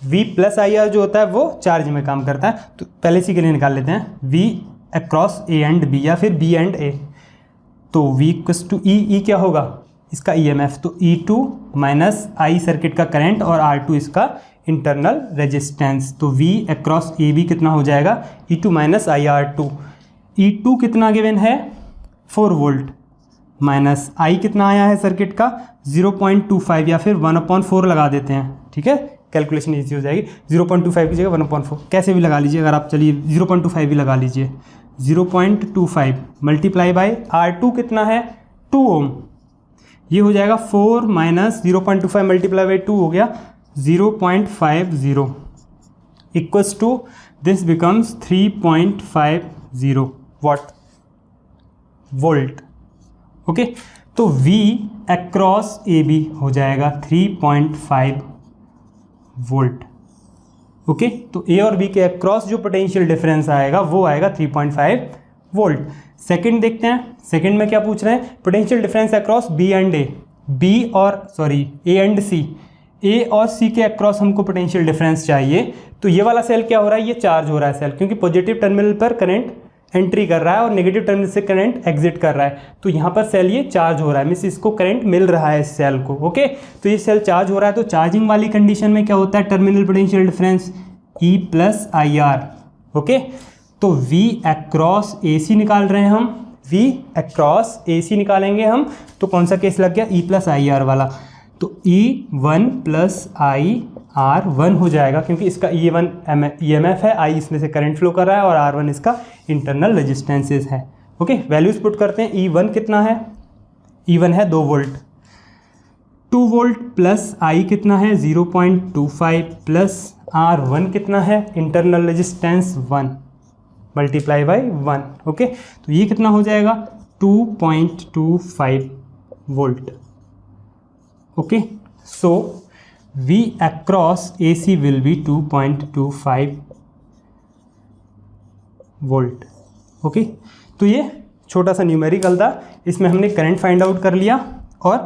V प्लस आई आर जो होता है वो चार्जिंग में काम करता है। तो पहले इसी के लिए निकाल लेते हैं, V across A and B या फिर B एंड A। तो V इक्वल्स टू E क्या होगा इसका EMF, तो E2 माइनस I सर्किट का करंट और R2 इसका इंटरनल रेजिस्टेंस। तो V अक्रॉस AB कितना हो जाएगा, E2 minus I R2। E2 कितना गिवन है 4 वोल्ट, माइनस I कितना आया है सर्किट का 0.25, या फिर 1/4 लगा देते हैं, ठीक है, कैलकुलेशन ईजी हो जाएगी। 0.25 की जगह 1/4 कैसे भी लगा लीजिए, अगर आप चलिए 0.25 भी लगा लीजिए, 0.25 मल्टीप्लाई बाई R2 कितना है 2 ओम, ये हो जाएगा 4 माइनस 0.25 मल्टीप्लाई बाई 2 हो गया 0.50 equals to this becomes 3.50 volt. Okay, तो V अक्रॉस AB हो जाएगा 3.5 वोल्ट। ओके, तो A और B के अक्रॉस जो पोटेंशियल डिफरेंस आएगा वो आएगा 3.5 वोल्ट। सेकंड देखते हैं, सेकंड में क्या पूछ रहे हैं, potential difference across B and A, A and C, A और सी के अक्रॉस हमको पोटेंशियल डिफरेंस चाहिए। तो ये वाला सेल क्या हो रहा है, ये चार्ज हो रहा है सेल, क्योंकि पॉजिटिव टर्मिनल पर करंट एंट्री कर रहा है और नेगेटिव टर्मिनल से करंट एग्जिट कर रहा है। तो यहाँ पर सेल ये चार्ज हो रहा है, मीन्स इसको करंट मिल रहा है इस सेल को। ओके, तो ये सेल चार्ज हो रहा है, तो चार्जिंग वाली कंडीशन में क्या होता है, terminal potential difference E plus I R. Okay, तो V अक्रॉस ए सी निकाल रहे हैं हम, V अक्रॉस ए सी निकालेंगे हम, तो कौन सा केस लग गया, E प्लस आई आर वाला। तो E1 प्लस आई आर 1 हो जाएगा, क्योंकि इसका E1 EMF है, I इसमें से करंट फ्लो कर रहा है, और R1 इसका इंटरनल रेजिस्टेंसेस है। ओके, वैल्यूज पुट करते हैं। E1 कितना है, E1 है 2 वोल्ट, 2 वोल्ट प्लस I कितना है 0.25 प्लस R1 कितना है, internal resistance 1 multiply by 1। Okay, तो ये कितना हो जाएगा 2.25 volt. Okay, so V across AC will be 2.25 volt. Okay, तो ये छोटा सा न्यूमेरिकल था, इसमें हमने करंट फाइंड आउट कर लिया और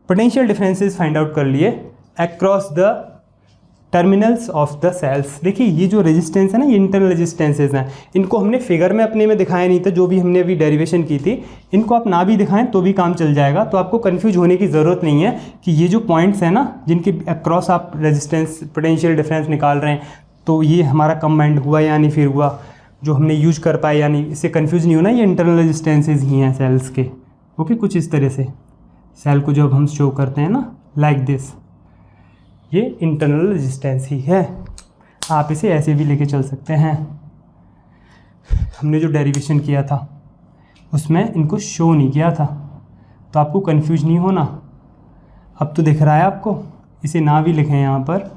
पोटेंशियल डिफरेंसेस फाइंड आउट कर लिए across the terminals of the cells. देखिए ये जो रेजिस्टेंस है ना, ये इंटरनल रेजिस्टेंसेज हैं, इनको हमने फिगर में अपने में दिखाया नहीं था, जो भी हमने अभी डेरिवेशन की थी, इनको आप ना भी दिखाएं तो भी काम चल जाएगा। तो आपको कंफ्यूज होने की ज़रूरत नहीं है कि ये जो पॉइंट्स हैं ना, जिनके अक्रॉस आप रेजिस्टेंस पोटेंशियल डिफरेंस निकाल रहे हैं, तो ये हमारा कंबाइंड हुआ या नहीं फिर हुआ, जो हमने यूज कर पाए या नहीं, इससे कन्फ्यूज़ नहीं होना, ये इंटरनल रेजिस्टेंसेज ही हैं सेल्स के। ओके, कुछ इस तरह से सेल को जब हम शो करते हैं ना लाइक दिस, ये इंटरनल रेजिस्टेंस ही है। आप इसे ऐसे भी लेके चल सकते हैं। हमने जो डेरिवेशन किया था उसमें इनको शो नहीं किया था, तो आपको कंफ्यूज नहीं होना। अब तो दिख रहा है आपको, इसे ना भी लिखें यहाँ पर,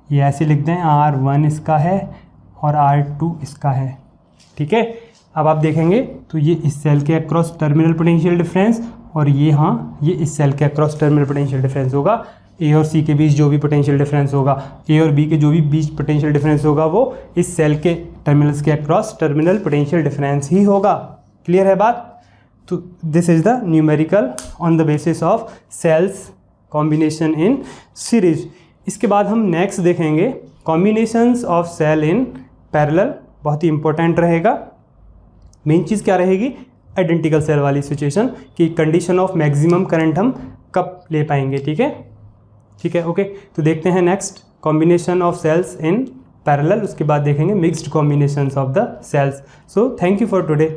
ये ऐसे लिख दें R1 इसका है और R2 इसका है। ठीक है, अब आप देखेंगे तो ये इस सेल के अक्रॉस टर्मिनल पोटेंशियल डिफरेंस, और ये ये इस सेल के अक्रॉस टर्मिनल पोटेंशियल डिफरेंस होगा। ए और सी के बीच जो भी पोटेंशियल डिफरेंस होगा, ए और बी के जो भी बीच पोटेंशियल डिफरेंस होगा, वो इस सेल के टर्मिनल्स के अक्रॉस टर्मिनल पोटेंशियल डिफरेंस ही होगा। क्लियर है बात? तो this is the numerical on the basis of cells combination in series. इसके बाद हम नेक्स्ट देखेंगे combinations of cell in parallel, बहुत ही इंपॉर्टेंट रहेगा। मेन चीज़ क्या रहेगी, आइडेंटिकल सेल वाली सिचुएशन की कंडीशन ऑफ मैक्सिमम करंट हम कब ले पाएंगे। ठीक है, ठीक है, ओके। तो देखते हैं next combination of cells in parallel, उसके बाद देखेंगे mixed combinations of the cells. So thank you for today.